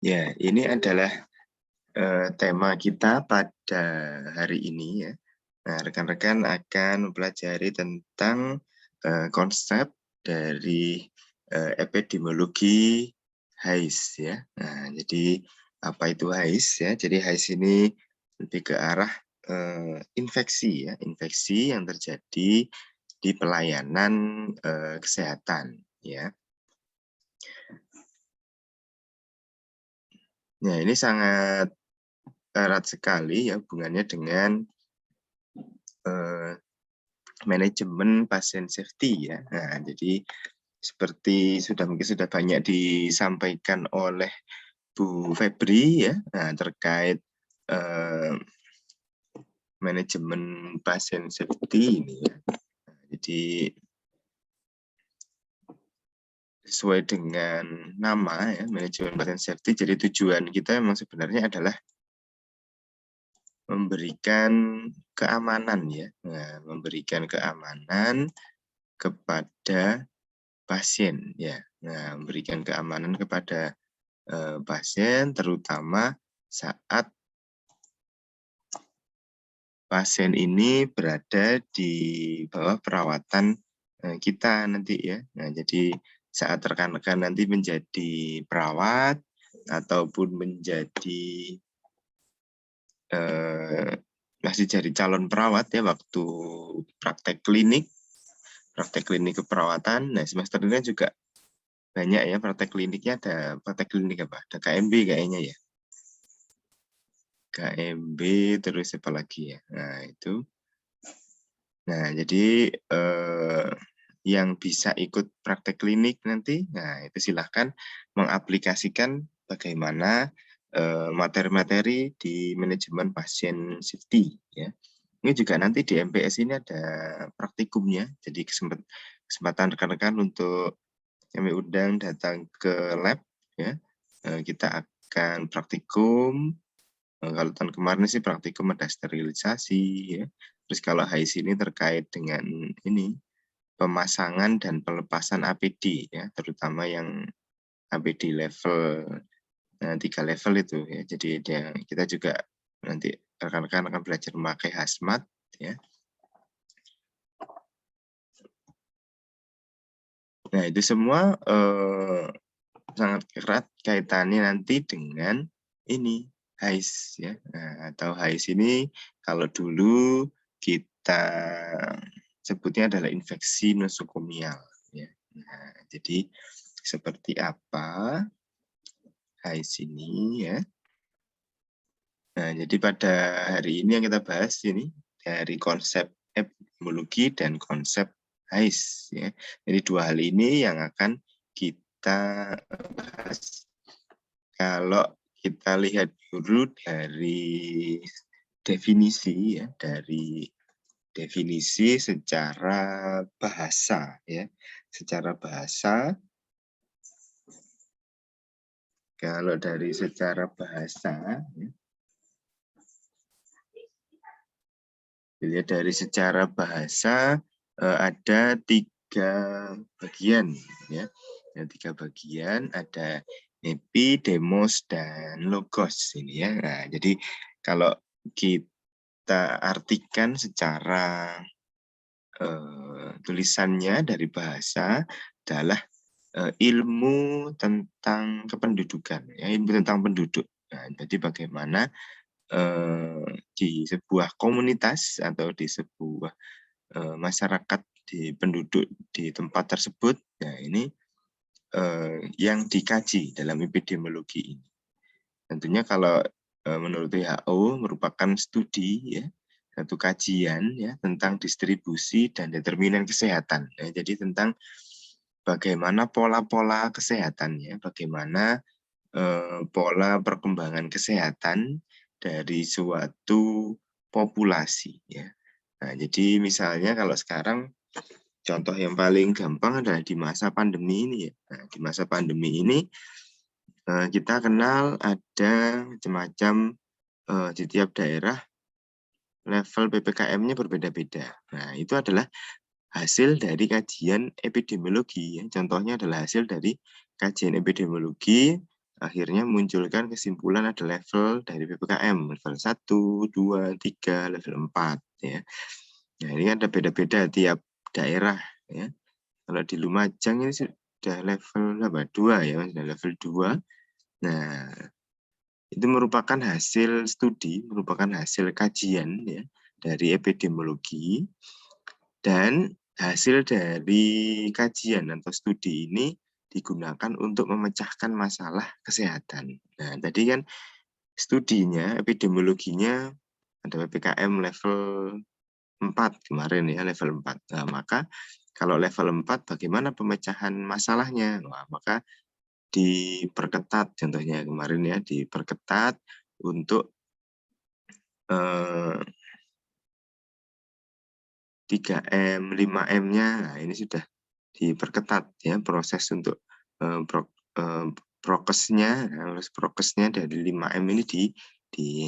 Ya, ini adalah tema kita pada hari ini ya. Nah, rekan-rekan akan mempelajari tentang konsep dari epidemiologi HAIS ya. Nah, jadi apa itu HAIS ya? Jadi HAIS ini lebih ke arah infeksi ya, infeksi yang terjadi di pelayanan kesehatan ya. Nah, ini sangat erat sekali ya hubungannya dengan manajemen pasien safety ya. Nah, jadi seperti mungkin sudah banyak disampaikan oleh Bu Febri ya, nah, terkait manajemen pasien safety ini ya. Jadi sesuai dengan nama ya, manajemen pasien safety. Jadi tujuan kita memang sebenarnya adalah memberikan keamanan ya, nah, memberikan keamanan kepada pasien ya. Nah, memberikan keamanan kepada pasien terutama saat pasien ini berada di bawah perawatan kita nanti ya. Nah, jadi saat rekan-rekan nanti menjadi perawat ataupun menjadi masih jadi calon perawat ya waktu praktek klinik keperawatan. Nah, semester ini juga banyak ya praktek kliniknya, ada praktek klinik apa? Ada KMB kayaknya ya. KMB terus apa lagi ya? Nah, itu. Nah, jadi yang bisa ikut praktek klinik nanti, nah itu silahkan mengaplikasikan bagaimana materi-materi di manajemen pasien safety ya. Ini juga nanti di MPS ini ada praktikumnya, jadi kesempatan rekan-rekan untuk kami undang datang ke lab ya. Kita akan praktikum. Kalau tahun kemarin sih praktikum ada sterilisasi ya. Terus kalau HAIS ini terkait dengan ini pemasangan dan pelepasan APD ya, terutama yang APD level 3 level itu ya. Jadi kita juga nanti rekan-rekan akan belajar memakai hazmat ya. Nah, itu semua sangat erat kaitannya nanti dengan ini HAIS ya. Nah, atau HAIS ini kalau dulu kita sebutnya adalah infeksi nosokomial ya. Nah, jadi seperti apa HAIS ini ya. Nah, jadi pada hari ini yang kita bahas ini dari konsep epidemiologi dan konsep HAIS ya. Jadi dua hal ini yang akan kita bahas. Kalau kita lihat dulu dari definisi ya, dari definisi secara bahasa ya. Secara bahasa, kalau dari secara bahasa ya, dilihat dari secara bahasa ada 3 bagian ya. Ada 3 bagian, ada epi, demos, dan logos ini ya. Nah, jadi kalau kita artikan secara tulisannya dari bahasa adalah ilmu tentang kependudukan, ya, ilmu tentang penduduk. Nah, jadi bagaimana di sebuah komunitas atau di sebuah masyarakat di penduduk di tempat tersebut, nah ini yang dikaji dalam epidemiologi ini. Tentunya kalau menurut WHO merupakan studi ya, satu kajian ya tentang distribusi dan determinan kesehatan. Ya, jadi tentang bagaimana pola-pola kesehatan ya, bagaimana pola perkembangan kesehatan dari suatu populasi ya. Nah, jadi misalnya kalau sekarang contoh yang paling gampang adalah di masa pandemi ini ya. Nah, di masa pandemi ini kita kenal ada macam-macam di tiap daerah level PPKM-nya berbeda-beda. Nah, itu adalah hasil dari kajian epidemiologi. Ya. Contohnya adalah hasil dari kajian epidemiologi akhirnya munculkan kesimpulan ada level dari PPKM, level 1, 2, 3, level 4 ya. Nah, ini kan ada beda-beda tiap daerah ya. Kalau di Lumajang ini sudah level berapa? 2 ya, sudah level 2. Nah, itu merupakan hasil studi, merupakan hasil kajian ya dari epidemiologi, dan hasil dari kajian atau studi ini digunakan untuk memecahkan masalah kesehatan. Nah, tadi kan studinya, epidemiologinya ada PPKM level 4 kemarin ya, level 4. Nah, maka kalau level 4 bagaimana pemecahan masalahnya? Wah, maka diperketat contohnya kemarin ya, diperketat untuk 3M, 5M-nya. Nah, ini sudah diperketat ya proses untuk prokesnya, prokesnya dari 5M ini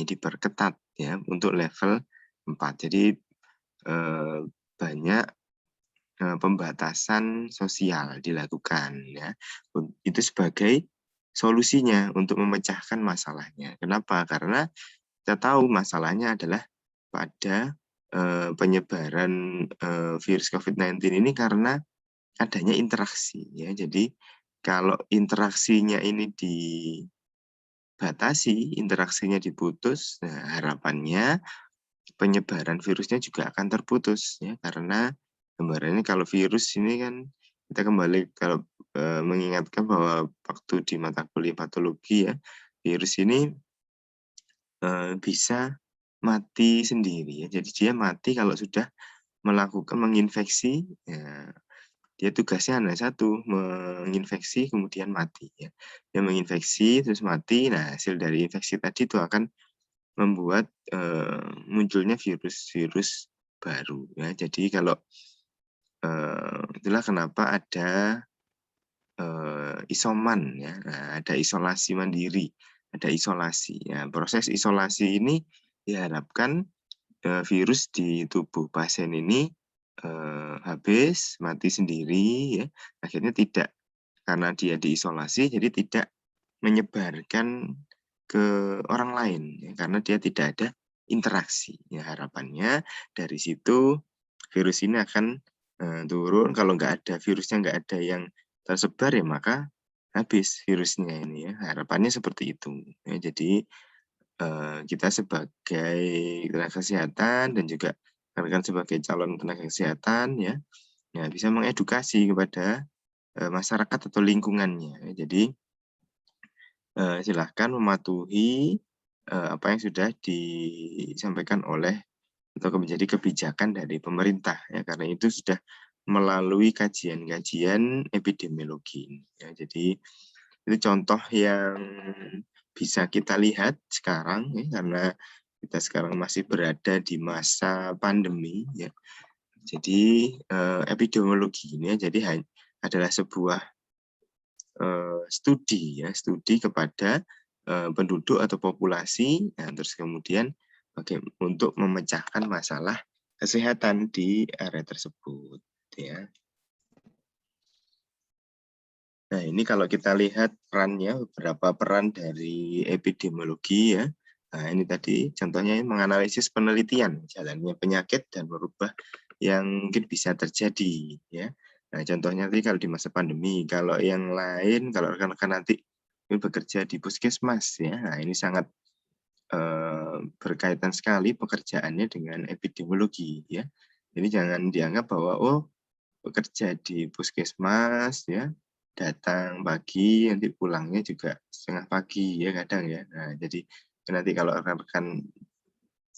diperketat ya untuk level 4. Jadi banyak pembatasan sosial dilakukan ya. Itu sebagai solusinya untuk memecahkan masalahnya. Kenapa? Karena kita tahu masalahnya adalah pada penyebaran virus COVID-19 ini karena adanya interaksi ya. Jadi kalau interaksinya ini dibatasi, interaksinya diputus, nah harapannya penyebaran virusnya juga akan terputus ya, karena gambarannya kalau virus ini kan kita kembali kalau mengingatkan bahwa waktu di mata kuliah patologi ya, virus ini bisa mati sendiri ya. Jadi dia mati kalau sudah melakukan menginfeksi ya, dia tugasnya hanya satu, menginfeksi kemudian mati ya. Dia menginfeksi terus mati. Nah, hasil dari infeksi tadi itu akan membuat munculnya virus-virus baru ya. Jadi kalau itulah kenapa ada isoman ya. Nah, ada isolasi mandiri, ada isolasi. Ya, proses isolasi ini diharapkan virus di tubuh pasien ini habis, mati sendiri ya. Akhirnya tidak, karena dia diisolasi jadi tidak menyebarkan ke orang lain ya, karena dia tidak ada interaksi. Ya, harapannya dari situ virus ini akan turun. Kalau nggak ada virusnya, nggak ada yang tersebar ya maka habis virusnya ini ya. Harapannya seperti itu. Ya, jadi kita sebagai tenaga kesehatan dan juga rekan sebagai calon tenaga kesehatan ya, ya bisa mengedukasi kepada masyarakat atau lingkungannya. Jadi silahkan mematuhi apa yang sudah disampaikan oleh atau menjadi kebijakan dari pemerintah ya, karena itu sudah melalui kajian-kajian epidemiologi ya. Jadi itu contoh yang bisa kita lihat sekarang ya, karena kita sekarang masih berada di masa pandemi ya. Jadi epidemiologi ini ya, jadi adalah sebuah studi ya, studi kepada penduduk atau populasi, nah, terus kemudian untuk memecahkan masalah kesehatan di area tersebut ya. Nah, ini kalau kita lihat perannya, beberapa peran dari epidemiologi ya. Nah, ini tadi contohnya menganalisis penelitian jalannya penyakit dan merubah yang mungkin bisa terjadi ya. Nah, contohnya tadi kalau di masa pandemi, kalau yang lain, kalau rekan-rekan nanti bekerja di puskesmas ya, nah ini sangat berkaitan sekali pekerjaannya dengan epidemiologi ya. Jadi jangan dianggap bahwa oh bekerja di puskesmas ya, datang pagi nanti pulangnya juga setengah pagi ya kadang ya. Nah, jadi nanti kalau rekan-rekan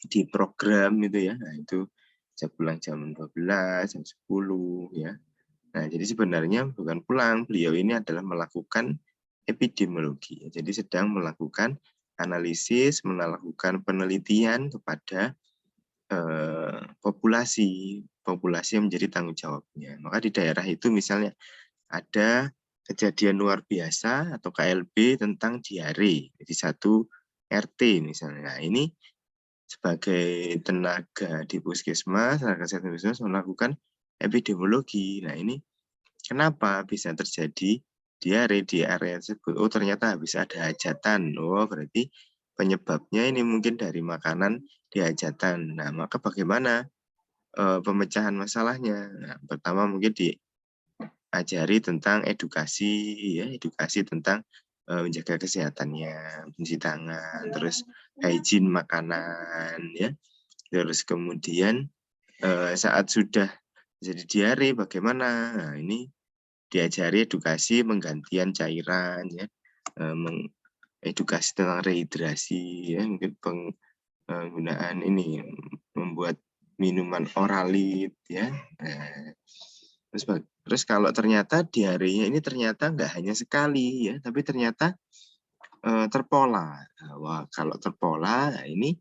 di program itu ya, nah itu jam pulang jam 12, jam 10 ya. Nah, jadi sebenarnya bukan pulang, beliau ini adalah melakukan epidemiologi. Jadi sedang melakukan analisis, melakukan penelitian kepada populasi yang menjadi tanggung jawabnya. Maka di daerah itu misalnya ada kejadian luar biasa atau KLB tentang diare di satu RT misalnya. Nah, ini sebagai tenaga di puskesmas, tenaga kesehatan puskesmas melakukan epidemiologi. Nah, ini kenapa bisa terjadi diare di area tersebut. Oh, ternyata habis ada hajatan. Oh, berarti penyebabnya ini mungkin dari makanan di hajatan. Nah, maka bagaimana pemecahan masalahnya? Nah, pertama mungkin diajari tentang edukasi, ya, edukasi tentang menjaga kesehatannya, mencuci tangan, terus hygiene makanan, ya. Terus kemudian saat sudah jadi diare bagaimana? Nah, ini diajari edukasi penggantian cairan, ya, edukasi tentang rehidrasi, ya, mungkin penggunaan ini membuat minuman oralit, ya. Nah, terus kalau ternyata diarenya ini ternyata nggak hanya sekali, ya, tapi ternyata terpola. Wah, kalau terpola, nah ini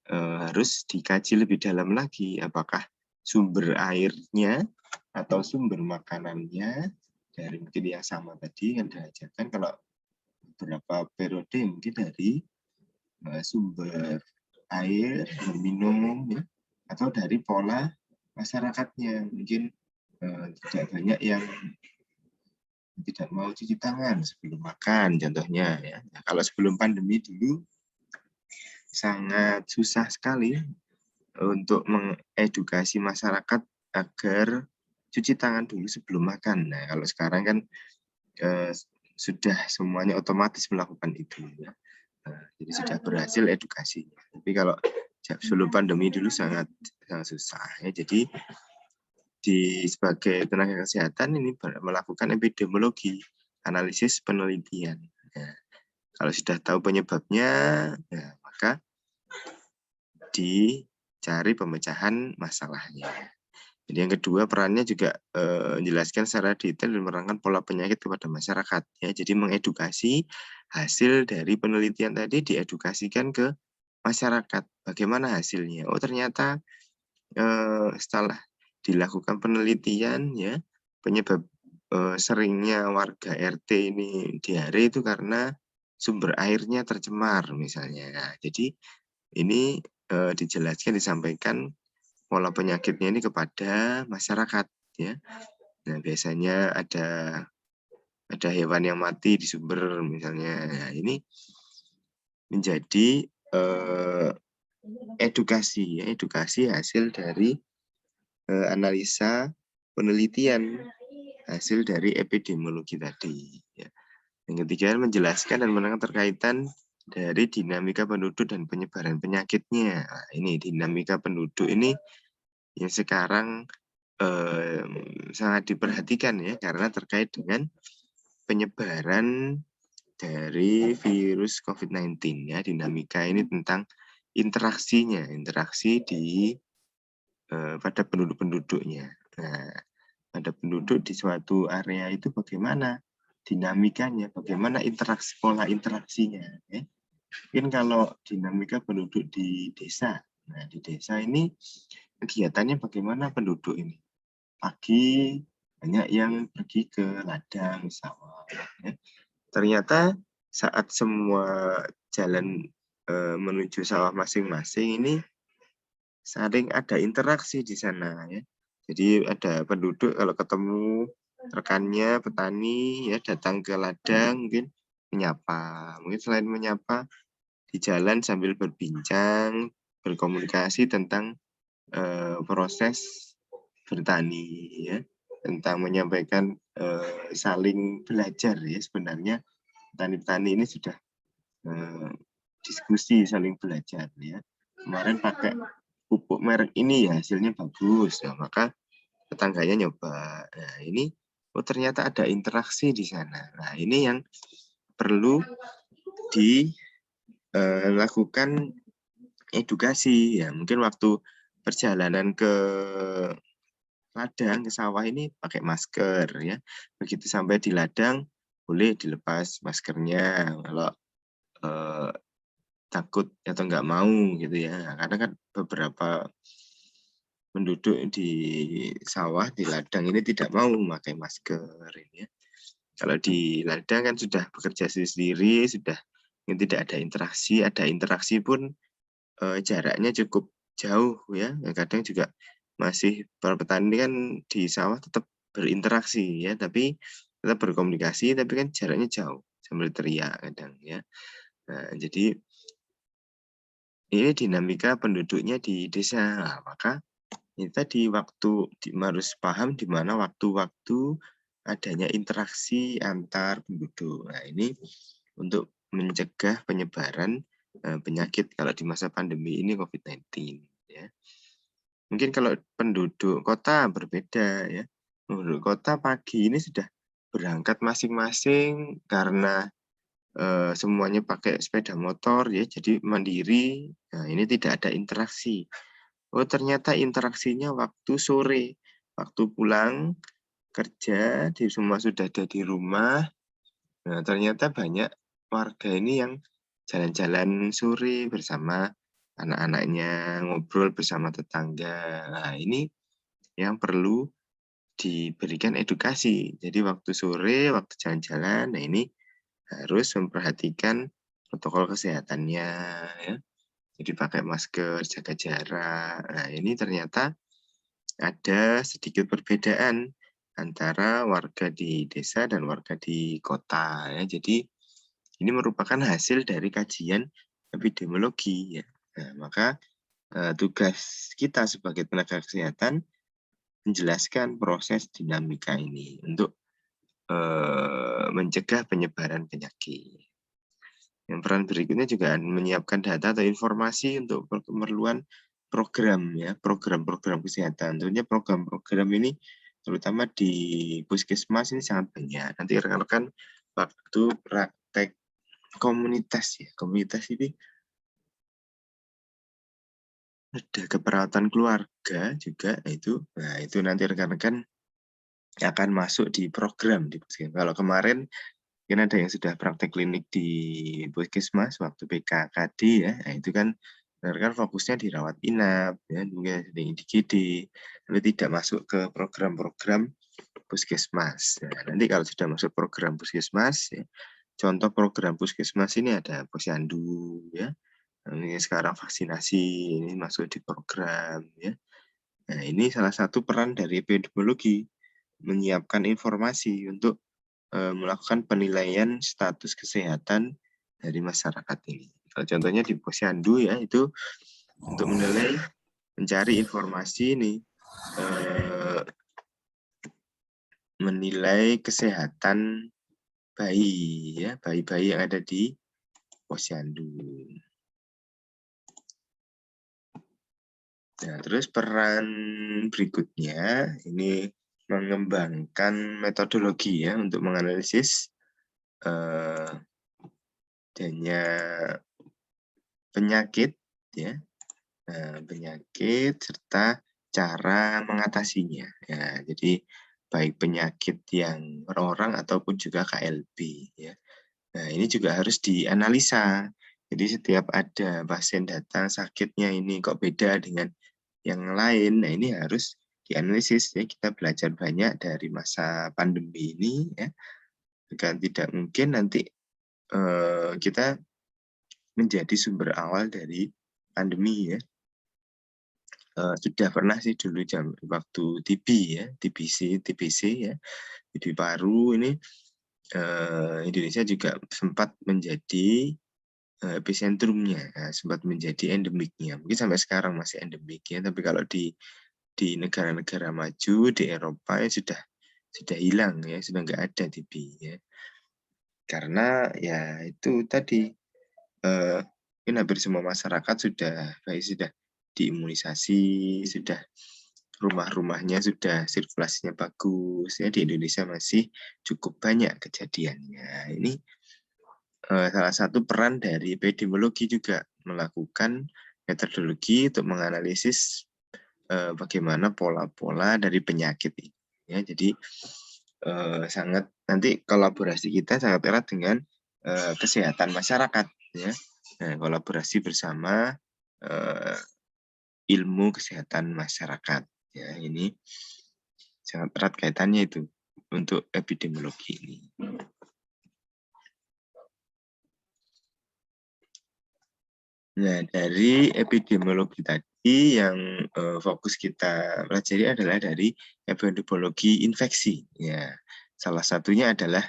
harus dikaji lebih dalam lagi, apakah sumber airnya atau sumber makanannya dari mungkin yang sama tadi yang diajarkan, kalau beberapa periode mungkin dari sumber air minum, ya, atau dari pola masyarakatnya, mungkin tidak banyak yang tidak mau cuci tangan sebelum makan contohnya, ya. Nah, kalau sebelum pandemi dulu sangat susah sekali untuk mengedukasi masyarakat agar cuci tangan dulu sebelum makan. Nah, kalau sekarang kan sudah semuanya otomatis melakukan itu, ya. Nah, jadi sudah berhasil edukasinya. Tapi kalau sebelum pandemi dulu sangat susah, ya. Jadi sebagai tenaga kesehatan ini melakukan epidemiologi, analisis penelitian. Nah, kalau sudah tahu penyebabnya, ya, maka dicari pemecahan masalahnya. Jadi yang kedua, perannya juga menjelaskan secara detail dan menerangkan pola penyakit kepada masyarakat, ya. Jadi mengedukasi hasil dari penelitian tadi diedukasikan ke masyarakat. Bagaimana hasilnya? Oh, ternyata setelah dilakukan penelitian, ya, penyebab seringnya warga RT ini diare itu karena sumber airnya tercemar misalnya. Nah, jadi ini dijelaskan, disampaikan pola penyakitnya ini kepada masyarakat, ya. Nah, biasanya ada hewan yang mati di sumber misalnya. Nah, ini menjadi edukasi, ya, edukasi hasil dari analisa penelitian hasil dari epidemiologi tadi, ya. Yang ketiga, menjelaskan dan menerangkan terkaitan dari dinamika penduduk dan penyebaran penyakitnya. Nah, ini dinamika penduduk ini yang sekarang sangat diperhatikan, ya, karena terkait dengan penyebaran dari virus COVID-19, ya. Dinamika ini tentang interaksinya, interaksi di pada penduduk-penduduknya. Nah, pada penduduk di suatu area itu bagaimana dinamikanya, bagaimana interaksi, pola interaksinya, ya. Mungkin kalau dinamika penduduk di desa, nah di desa ini kegiatannya bagaimana penduduk ini? Pagi banyak yang pergi ke ladang sawah, ya. Ternyata saat semua jalan menuju sawah masing-masing ini saling ada interaksi di sana, ya. Jadi ada penduduk kalau ketemu rekannya petani, ya, datang ke ladang mungkin menyapa. Mungkin selain menyapa di jalan sambil berbincang, berkomunikasi tentang proses bertani, ya, tentang menyampaikan saling belajar, ya. Sebenarnya petani-petani ini sudah diskusi saling belajar, ya. Kemarin pakai pupuk merek ini, ya, hasilnya bagus, ya, maka tetangganya nyoba. Nah, ini oh ternyata ada interaksi di sana. Nah, ini yang perlu dilakukan edukasi, ya. Mungkin waktu perjalanan ke ladang, ke sawah ini pakai masker, ya. Begitu sampai di ladang boleh dilepas maskernya kalau takut atau nggak mau gitu, ya. Karena kan beberapa penduduk di sawah, di ladang ini tidak mau memakai masker ini, ya. Kalau di ladang kan sudah bekerja sendiri, sudah tidak ada interaksi pun jaraknya cukup jauh, ya. Kadang juga masih para petani kan di sawah tetap berinteraksi, ya, tapi tetap berkomunikasi, tapi kan jaraknya jauh, sambil teriak kadang ya. Nah, jadi ini dinamika penduduknya di desa. Nah, maka ini tadi harus paham di mana waktu-waktu adanya interaksi antar penduduk. Nah, ini untuk mencegah penyebaran penyakit kalau di masa pandemi ini COVID-19 ya. Mungkin kalau penduduk kota berbeda ya. Penduduk kota pagi ini sudah berangkat masing-masing karena semuanya pakai sepeda motor ya, jadi mandiri. Nah, ini tidak ada interaksi. Oh, ternyata interaksinya waktu sore, waktu pulang kerja, semua sudah ada di rumah. Nah, ternyata banyak warga ini yang jalan-jalan sore bersama anak-anaknya, ngobrol bersama tetangga. Nah, ini yang perlu diberikan edukasi. Jadi waktu sore, waktu jalan-jalan, nah ini harus memperhatikan protokol kesehatannya ya. Jadi pakai masker, jaga jarak. Nah, ini ternyata ada sedikit perbedaan antara warga di desa dan warga di kota ya. Jadi ini merupakan hasil dari kajian epidemiologi ya. Nah, maka tugas kita sebagai tenaga kesehatan menjelaskan proses dinamika ini untuk mencegah penyebaran penyakit. Yang peran berikutnya juga menyiapkan data atau informasi untuk keperluan program ya, program-program kesehatan. Tentunya program-program ini terutama di puskesmas ini sangat banyak. Nanti rekan-rekan waktu praktek komunitas ya, komunitas ini ada keperawatan keluarga juga itu. Nah, itu nanti rekan-rekan akan masuk di program di puskesmas. Kalau kemarin mungkin ada yang sudah praktek klinik di puskesmas waktu PKKD ya, nah itu kan fokusnya di rawat inap, ya, mungkin di IGD, tapi tidak masuk ke program-program puskesmas. Nah, nanti kalau sudah masuk program puskesmas, ya, contoh program puskesmas ini ada posyandu, ya, ini sekarang vaksinasi ini masuk di program, ya. Nah, ini salah satu peran dari epidemiologi menyiapkan informasi untuk melakukan penilaian status kesehatan dari masyarakat ini. Kalau contohnya di posyandu ya, itu untuk mencari informasi ini, menilai kesehatan bayi ya, bayi-bayi yang ada di posyandu. Nah, terus peran berikutnya ini mengembangkan metodologi ya untuk menganalisis adanya penyakit ya, penyakit serta cara mengatasinya. Ya, jadi baik penyakit yang orang ataupun juga KLB ya. Nah, ini juga harus dianalisa. Jadi setiap ada pasien datang sakitnya ini kok beda dengan yang lain. Nah, ini harus dianalisis ya. Kita belajar banyak dari masa pandemi ini ya. Bukan tidak mungkin nanti kita menjadi sumber awal dari pandemi ya. Sudah pernah sih dulu waktu TB ya, TBC ya, TB paru ini Indonesia juga sempat menjadi epicentrumnya, sempat menjadi endemiknya. Mungkin sampai sekarang masih endemik ya, tapi kalau di negara-negara maju di Eropa ya sudah hilang ya, sudah nggak ada TB ya. Karena ya itu tadi mungkin hampir semua masyarakat sudah diimunisasi, sudah rumah-rumahnya sudah sirkulasinya bagus ya. Di Indonesia masih cukup banyak kejadiannya. Ini salah satu peran dari epidemiologi juga melakukan metodologi untuk menganalisis bagaimana pola-pola dari penyakit ini. Ya, jadi sangat nanti kolaborasi kita sangat erat dengan kesehatan masyarakat ya. Nah, kolaborasi bersama ilmu kesehatan masyarakat ya, ini sangat erat kaitannya itu untuk epidemiologi ini. Nah, dari epidemiologi tadi yang fokus kita pelajari adalah dari epidemiologi infeksi ya. Salah satunya adalah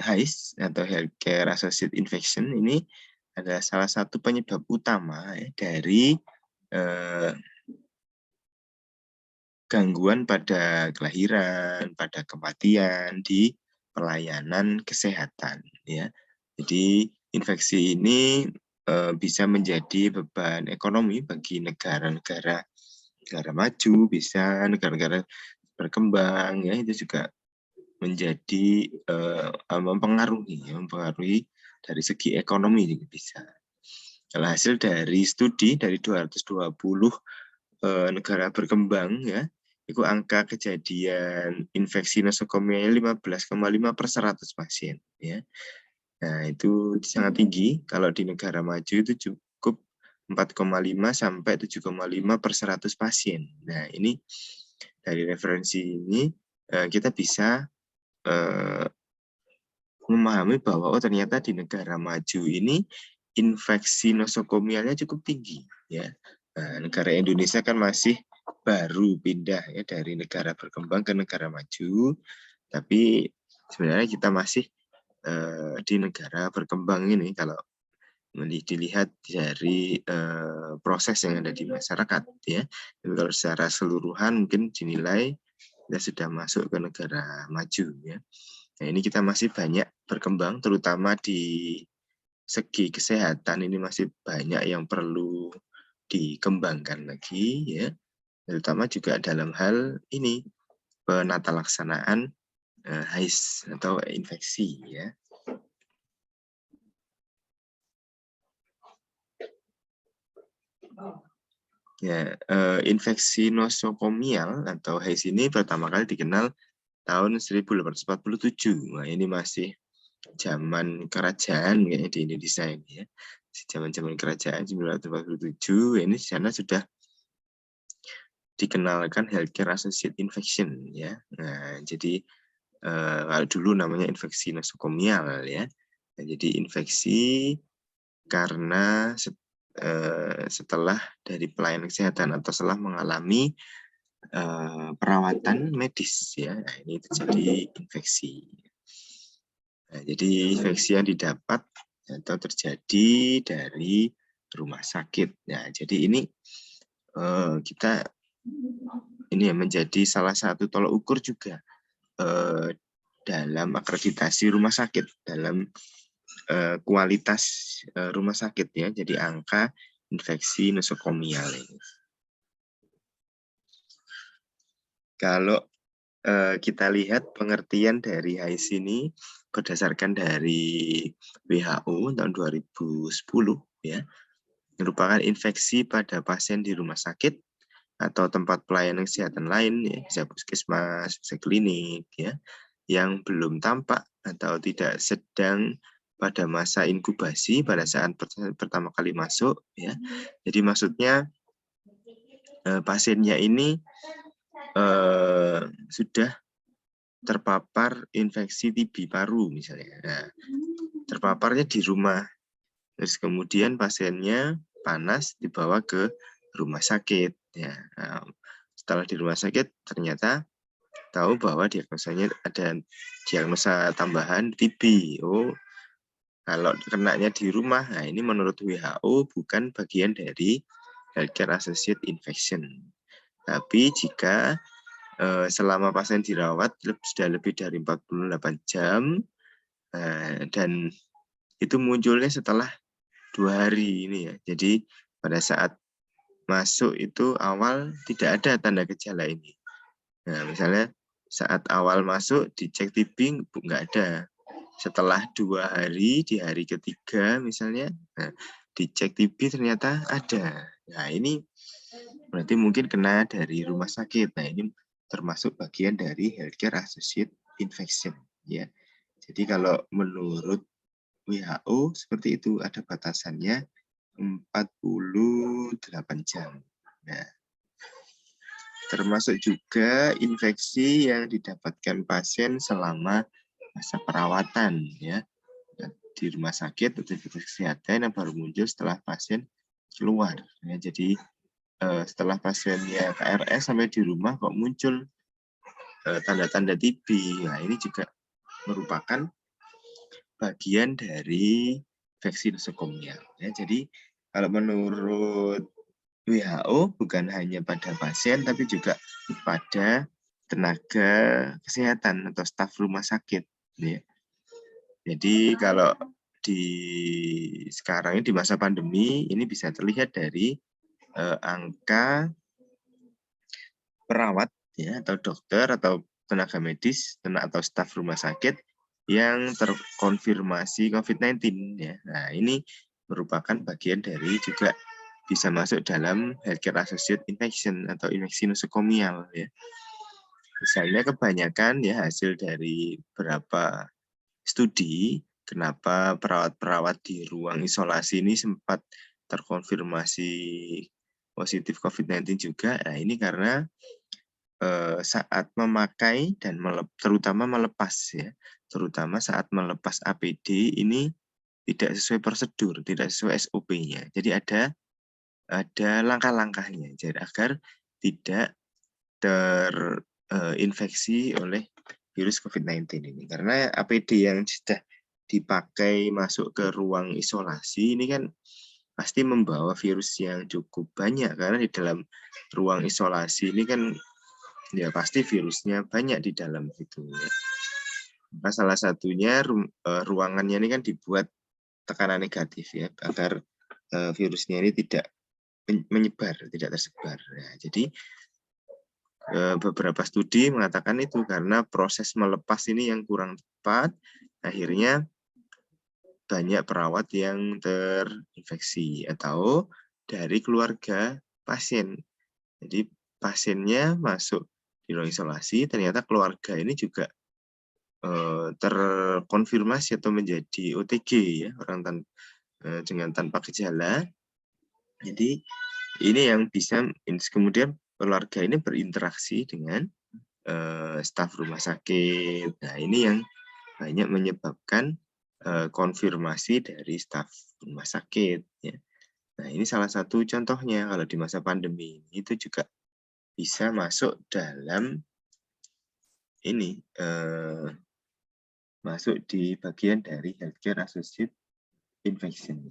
HAIS atau Healthcare Associated Infection. Ini adalah salah satu penyebab utama ya, dari gangguan pada kelahiran, pada kematian di pelayanan kesehatan. Ya. Jadi infeksi ini bisa menjadi beban ekonomi bagi negara-negara maju, bisa negara-negara berkembang, ya itu juga menjadi mempengaruhi dari segi ekonomi juga bisa. Kalau hasil dari studi dari 220 negara berkembang ya, itu angka kejadian infeksi nosokomia 15,5 per 100 pasien ya. Nah, itu sangat tinggi. Kalau di negara maju itu cukup 4,5 sampai 7,5 per 100 pasien. Nah, ini dari referensi ini kita bisa memahami bahwa oh ternyata di negara maju ini infeksi nosokomialnya cukup tinggi ya. Nah, negara Indonesia kan masih baru pindah ya dari negara berkembang ke negara maju, tapi sebenarnya kita masih di negara berkembang ini kalau dilihat dari proses yang ada di masyarakat ya. Tapi kalau secara keseluruhan mungkin dinilai kita sudah masuk ke negara maju ya. Nah, ini kita masih banyak berkembang, terutama di segi kesehatan ini masih banyak yang perlu dikembangkan lagi ya, terutama juga dalam hal ini penata laksanaan HAIS atau infeksi ya. Ya, infeksi nosokomial atau HAIS ini pertama kali dikenal tahun 1847. Nah, ini masih zaman kerajaan ya di Indonesia ini ya. Zaman-zaman kerajaan 1947 ini di sana sudah dikenalkan Healthcare Associated Infection ya. Nah, jadi kalau dulu namanya infeksi nosokomial ya. Nah, jadi infeksi karena setelah dari pelayanan kesehatan atau setelah mengalami perawatan medis ya. Nah, ini terjadi infeksi. Nah, jadi infeksi yang didapat atau terjadi dari rumah sakit. Nah, jadi ini kita ini menjadi salah satu tolak ukur juga dalam akreditasi rumah sakit, dalam kualitas rumah sakit ya. Jadi angka infeksi nosokomial ini. Kalau kita lihat pengertian dari HAIS ini berdasarkan dari WHO tahun 2010 ya, merupakan infeksi pada pasien di rumah sakit atau tempat pelayanan kesehatan lain ya, bisa puskesmas, bisa klinik ya, yang belum tampak atau tidak sedang pada masa inkubasi pada saat pertama kali masuk ya. Jadi maksudnya pasiennya ini sudah terpapar infeksi TB paru misalnya. Nah, terpaparnya di rumah. Terus kemudian pasiennya panas dibawa ke rumah sakit ya. Nah, setelah di rumah sakit ternyata tahu bahwa diagnosanya ada diagnosa tambahan TB. Oh, kalau kenanya di rumah, nah ini menurut WHO bukan bagian dari Healthcare Associated Infection. Tapi jika selama pasien dirawat sudah lebih dari 48 jam dan itu munculnya setelah 2 hari ini ya. Jadi pada saat masuk itu awal tidak ada tanda gejala ini. Nah, misalnya saat awal masuk dicek TB nggak ada. Setelah 2 hari di hari ketiga misalnya, nah, dicek TB ternyata ada. Nah ini berarti mungkin kena dari rumah sakit. Nah ini termasuk bagian dari Healthcare Associated Infection ya. Jadi kalau menurut WHO seperti itu ada batasannya 48 jam. Nah, termasuk juga infeksi yang didapatkan pasien selama masa perawatan ya di rumah sakit atau di kesehatan yang baru muncul setelah pasien keluar. Ya, jadi setelah pasiennya KRS sampai di rumah kok muncul tanda-tanda TB. Nah, ini juga merupakan bagian dari infeksi nosokomial. Ya, jadi kalau menurut WHO bukan hanya pada pasien tapi juga pada tenaga kesehatan atau staf rumah sakit. Ya. Jadi kalau di sekarang ini di masa pandemi ini bisa terlihat dari angka perawat ya atau dokter atau tenaga medis atau staf rumah sakit yang terkonfirmasi COVID-19 ya. Nah, ini merupakan bagian dari juga bisa masuk dalam healthcare associated infection atau infeksi nosokomial ya. Misalnya kebanyakan ya hasil dari beberapa studi kenapa perawat-perawat di ruang isolasi ini sempat terkonfirmasi positif COVID-19 juga. Nah, ini karena saat memakai dan terutama melepas ya, terutama saat melepas APD ini tidak sesuai prosedur, tidak sesuai SOP-nya. Jadi ada langkah-langkahnya jadi agar tidak terinfeksi oleh virus COVID-19 ini. Karena APD yang sudah dipakai masuk ke ruang isolasi ini kan pasti membawa virus yang cukup banyak karena di dalam ruang isolasi ini kan ya pasti virusnya banyak di dalam itu ya. Nah, salah satunya ruangannya ini kan dibuat tekanan negatif ya agar virusnya ini tidak menyebar, tidak tersebar. Nah, jadi beberapa studi mengatakan itu karena proses melepas ini yang kurang tepat, akhirnya banyak perawat yang terinfeksi atau dari keluarga pasien. Jadi pasiennya masuk di ruang isolasi, ternyata keluarga ini juga terkonfirmasi atau menjadi OTG ya, orang dengan tanpa gejala. Jadi ini yang bisa kemudian keluarga ini berinteraksi dengan staf rumah sakit. Nah, ini yang banyak menyebabkan konfirmasi dari staf rumah sakit ya. Nah, ini salah satu contohnya kalau di masa pandemi itu juga bisa masuk dalam ini masuk di bagian dari healthcare associated infection.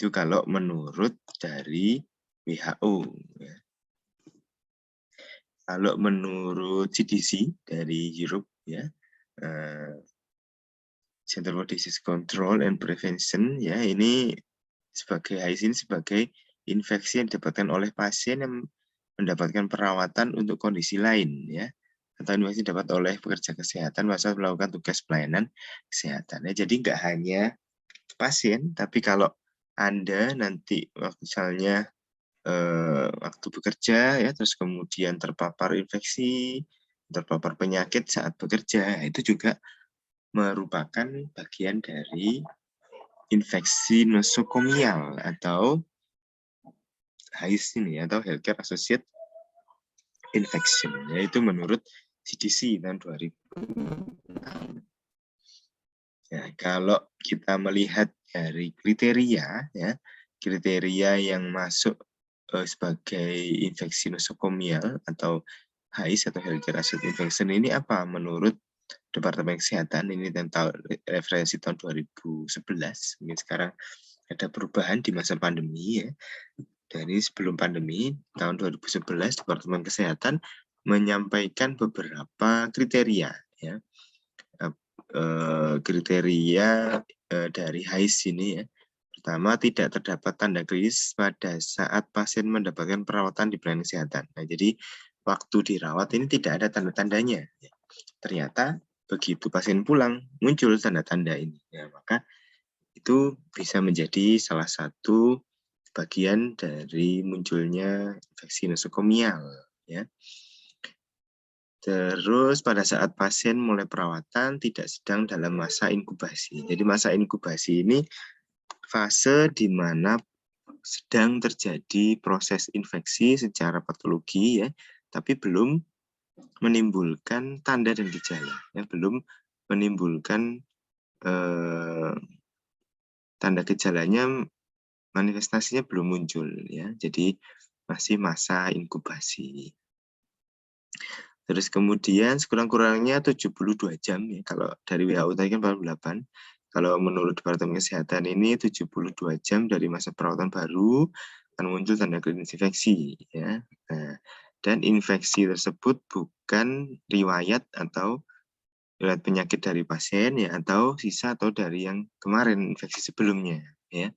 Itu kalau menurut dari WHO. Ya. Kalau menurut CDC dari Europe, ya, Center for Disease Control and Prevention, ya ini sebagai HIS ini sebagai infeksi yang didapatkan oleh pasien yang mendapatkan perawatan untuk kondisi lain, ya, atau infeksi dapat oleh pekerja kesehatan masa melakukan tugas pelayanan kesehatan. Ya, jadi nggak hanya pasien, tapi kalau Anda nanti misalnya waktu bekerja ya terus kemudian terpapar infeksi, terpapar penyakit saat bekerja, itu juga merupakan bagian dari infeksi nosokomial atau HIS ini atau healthcare associated infection, yaitu menurut CDC tahun 2006. Ya, kalau kita melihat dari kriteria ya, kriteria yang masuk sebagai infeksi nosokomial atau HIS atau healthcare associated infection ini apa menurut Departemen Kesehatan ini tentang referensi tahun 2011. Mungkin sekarang ada perubahan di masa pandemi ya. Dari sebelum pandemi tahun 2011 Departemen Kesehatan menyampaikan beberapa kriteria ya. Kriteria dari HIS ini ya. Pertama, tidak terdapat tanda klinis pada saat pasien mendapatkan perawatan di pelayanan kesehatan. Nah, jadi waktu dirawat ini tidak ada tanda-tandanya. Ternyata begitu pasien pulang muncul tanda-tanda ini. Ya, maka itu bisa menjadi salah satu bagian dari munculnya infeksi nosokomial. Ya. Terus pada saat pasien mulai perawatan tidak sedang dalam masa inkubasi. Jadi masa inkubasi ini fase di mana sedang terjadi proses infeksi secara patologi ya, tapi belum menimbulkan tanda dan gejala, ya, belum menimbulkan tanda gejalanya, manifestasinya belum muncul ya. Jadi masih masa inkubasi. Terus kemudian sekurang-kurangnya 72 jam ya, kalau dari WHO tadi kan 48. Kalau menurut Departemen Kesehatan ini 72 jam dari masa perawatan baru akan muncul tanda klinis infeksi ya. Nah, dan infeksi tersebut bukan riwayat atau riwayat penyakit dari pasien ya, atau sisa atau dari yang kemarin infeksi sebelumnya ya.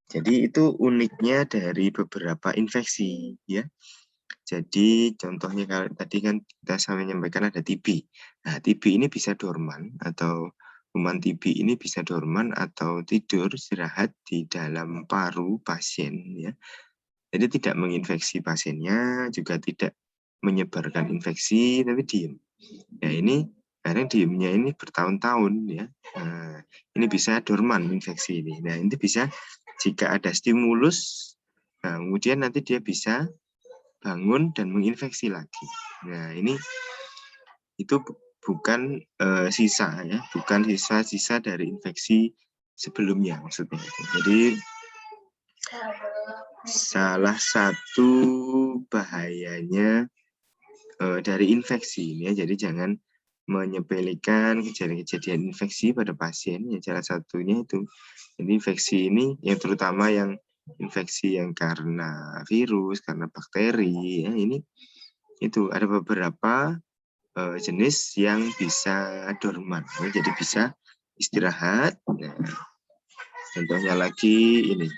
Jadi itu uniknya dari beberapa infeksi ya. Jadi contohnya kalau tadi kan kita menyampaikan ada TB. Nah, TB ini bisa dorman atau kuman TB ini bisa dorman atau tidur istirahat di dalam paru pasien ya. Jadi tidak menginfeksi pasiennya, juga tidak menyebarkan infeksi, tapi diem. Ya ini kadang diemnya ini bertahun-tahun ya. Nah, ini bisa dorman infeksi ini. Nah, ini bisa jika ada stimulus, nah, kemudian nanti dia bisa bangun dan menginfeksi lagi. Nah, ini itu bukan sisa ya, bukan sisa-sisa dari infeksi sebelumnya maksudnya. Jadi salah satu bahayanya dari infeksi ini ya, jadi jangan menyepelekan kejadian-kejadian infeksi pada pasien ya, salah satunya itu. Jadi infeksi ini yang terutama yang infeksi yang karena virus, karena bakteri ya, ini itu ada beberapa jenis yang bisa dorman, ya, jadi bisa istirahat. Nah, contohnya lagi ini.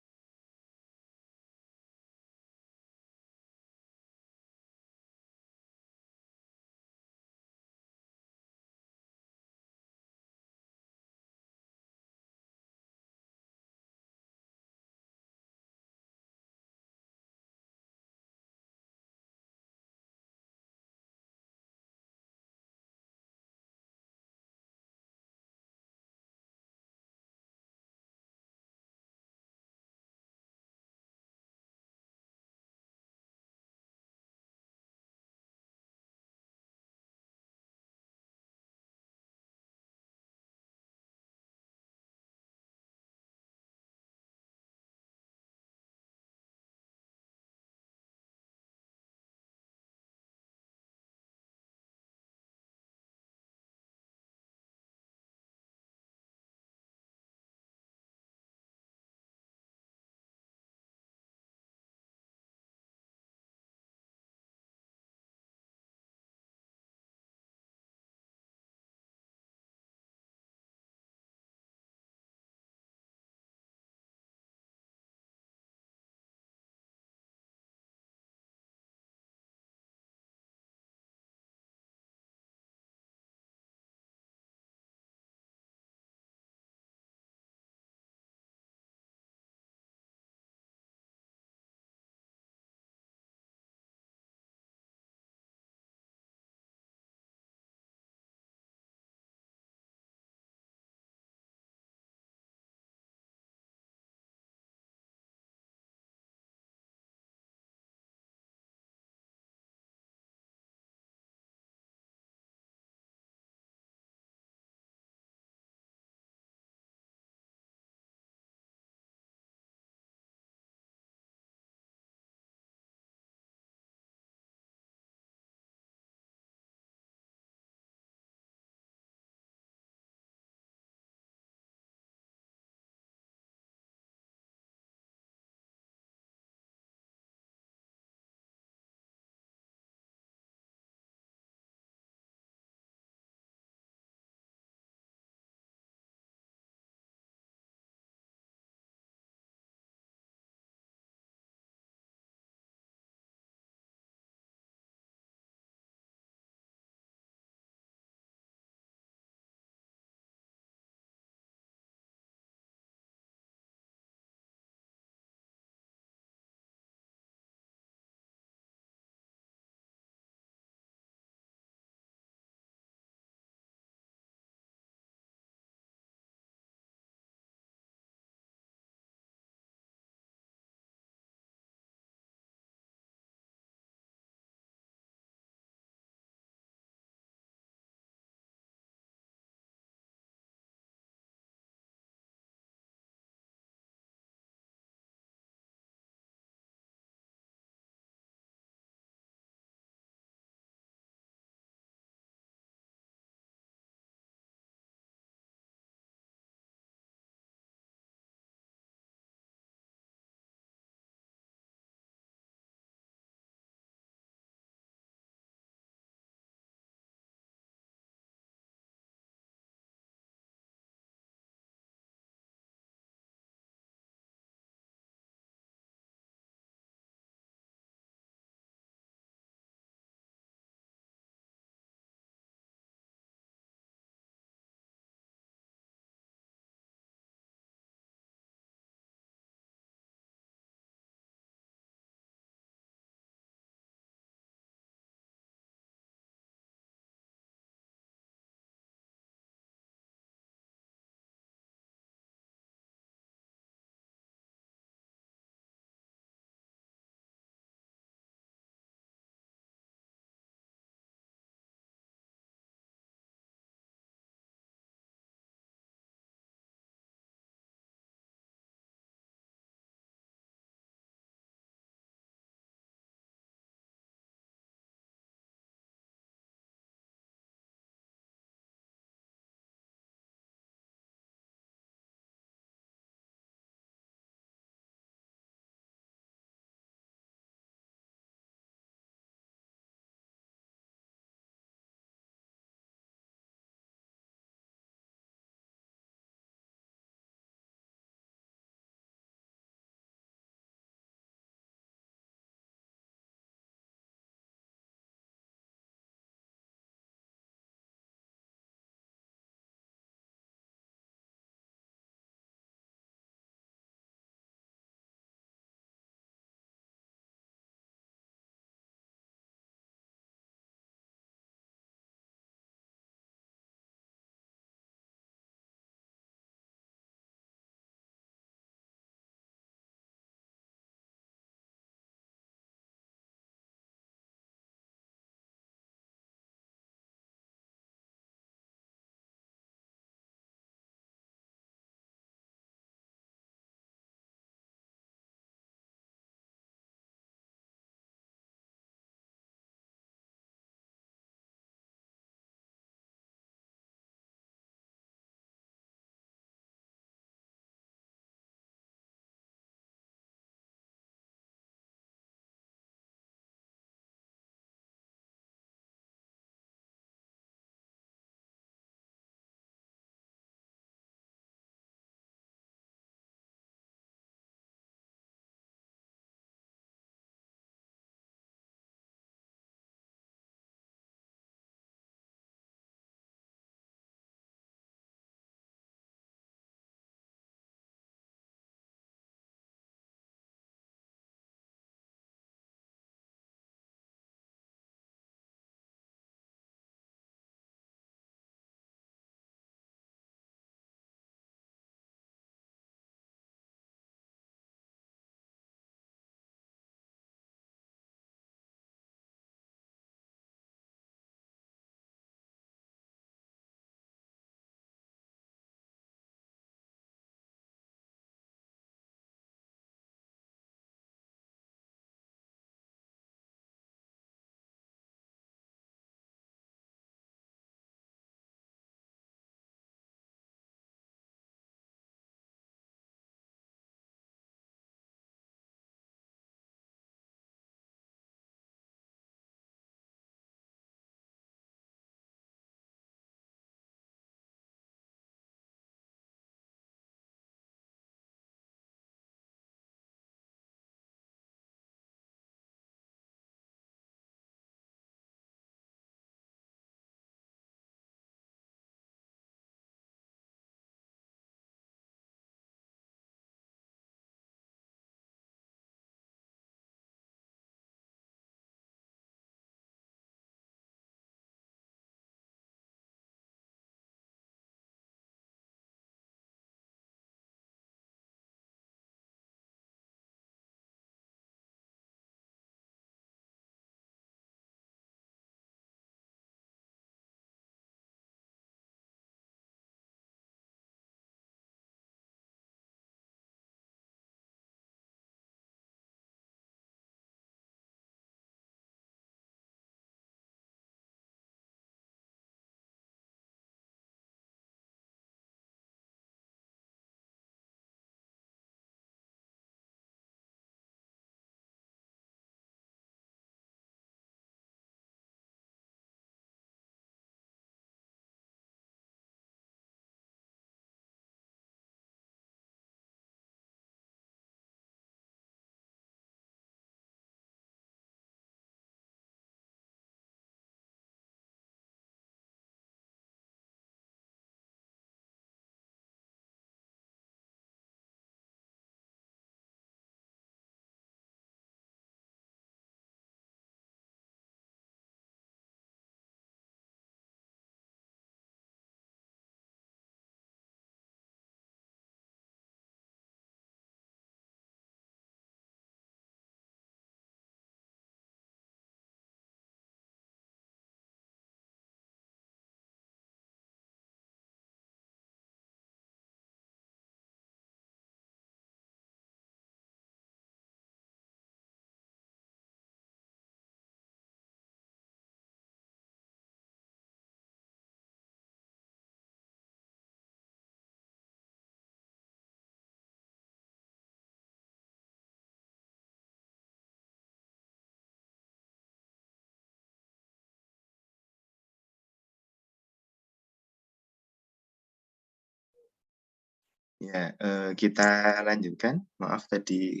Ya, kita lanjutkan. Maaf tadi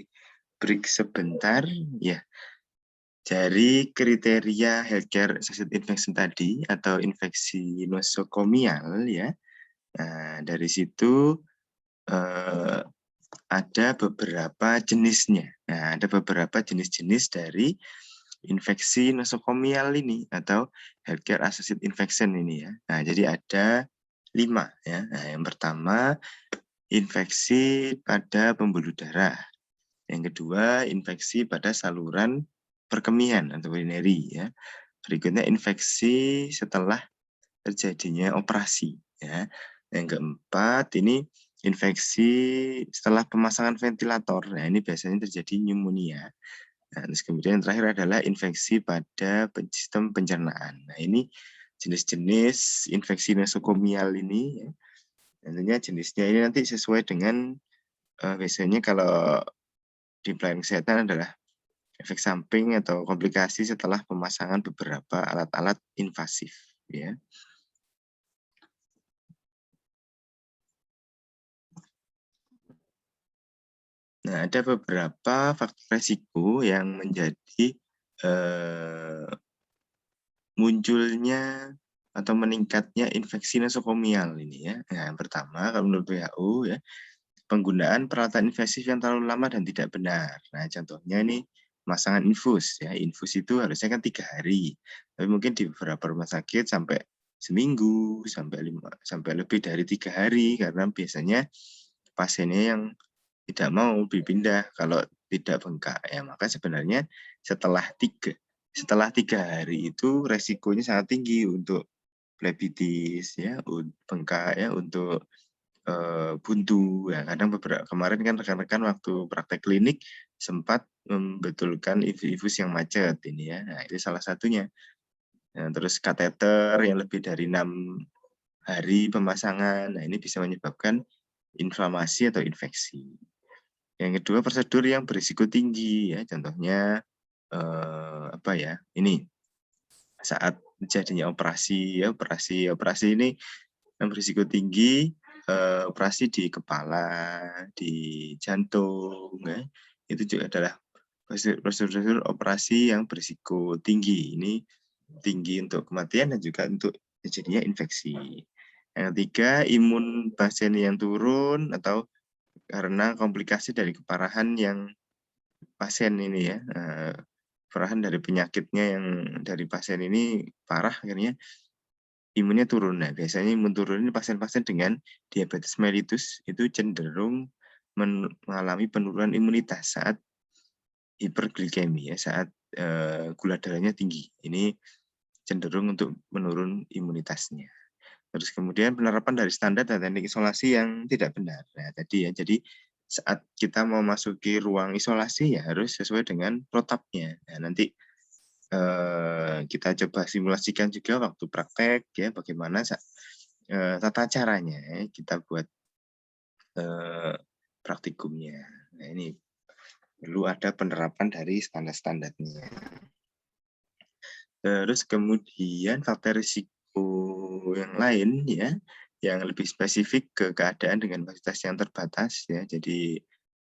break sebentar. Ya, dari kriteria healthcare associated infection tadi atau infeksi nosokomial ya. Nah, dari situ ada beberapa jenisnya. Nah, ada beberapa jenis-jenis dari infeksi nosokomial ini atau healthcare associated infection ini ya. Nah, jadi ada 5 ya. Nah, yang pertama infeksi pada pembuluh darah. Yang kedua, infeksi pada saluran perkemihan atau urinary ya. Berikutnya infeksi setelah terjadinya operasi ya. Yang keempat, ini infeksi setelah pemasangan ventilator. Nah, ini biasanya terjadi pneumonia. Nah, terus kemudian yang terakhir adalah infeksi pada sistem pencernaan. Nah, ini jenis-jenis infeksi nosokomial ini ya. Tentunya jenisnya ini nanti sesuai dengan biasanya kalau di pelayanan kesehatan adalah efek samping atau komplikasi setelah pemasangan beberapa alat-alat invasif ya. Nah, ada beberapa faktor resiko yang menjadi munculnya atau meningkatnya infeksi nosokomial ini ya. Nah, yang pertama kalau menurut WHO ya, penggunaan peralatan invasif yang terlalu lama dan tidak benar. Nah, contohnya ini pemasangan infus ya. Infus itu harusnya kan 3 hari. Tapi mungkin di beberapa rumah sakit sampai seminggu, sampai lebih dari 3 hari karena biasanya pasiennya yang tidak mau dipindah kalau tidak bengkak ya. Maka sebenarnya setelah 3 hari itu resikonya sangat tinggi untuk flebitis ya, bengkak ya, untuk buntu ya. Kadang kemarin kan rekan-rekan waktu praktek klinik sempat membetulkan infus yang macet ini ya. Nah, itu salah satunya. Nah, terus kateter yang lebih dari 6 hari pemasangan. Nah, ini bisa menyebabkan inflamasi atau infeksi. Yang kedua, prosedur yang berisiko tinggi ya. Contohnya apa ya? Ini saat terjadinya operasi ya, operasi ini yang berisiko tinggi, operasi di kepala, di jantung ya. Itu juga adalah prosedur operasi yang berisiko tinggi. Ini tinggi untuk kematian dan juga untuk terjadinya infeksi. Yang ketiga, imun pasien yang turun atau karena komplikasi dari keparahan yang pasien ini ya, keparahan dari penyakitnya yang dari pasien ini parah akhirnya imunnya turun. Nah, biasanya imun turun ini pasien-pasien dengan diabetes mellitus itu cenderung mengalami penurunan imunitas saat hiperglikemi ya, saat gula darahnya tinggi. Ini cenderung untuk menurun imunitasnya. Terus kemudian penerapan dari standar dan teknik isolasi yang tidak benar. Nah, tadi ya, jadi saat kita mau masuki ruang isolasi ya harus sesuai dengan protapnya. Nah, nanti kita coba simulasikan juga waktu praktek ya, bagaimana tata caranya ya, kita buat praktikumnya. Nah, ini perlu ada penerapan dari standar-standarnya. Terus kemudian faktor risiko yang lain ya, yang lebih spesifik ke keadaan dengan fasilitas yang terbatas ya. Jadi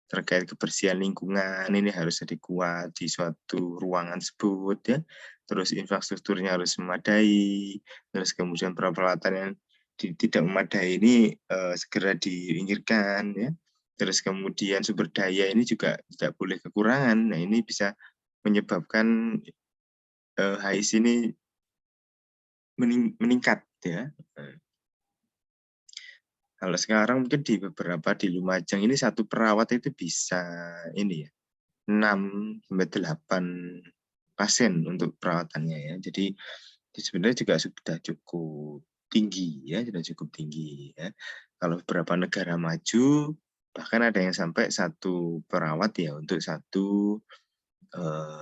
terkait kebersihan lingkungan ini harus jadi kuat di suatu ruangan sebut ya. Terus infrastrukturnya harus memadai. Terus kemudian peralatan yang tidak memadai ini segera diinginkan ya. Terus kemudian sumber daya ini juga tidak boleh kekurangan. Nah, ini bisa menyebabkan HIS ini meningkat ya. Kalau sekarang mungkin di beberapa di Lumajang ini satu perawat itu bisa ini ya 6 sampai 8 pasien untuk perawatannya ya. Jadi sebenarnya juga sudah cukup tinggi ya, sudah cukup tinggi ya. Kalau beberapa negara maju bahkan ada yang sampai satu perawat ya untuk satu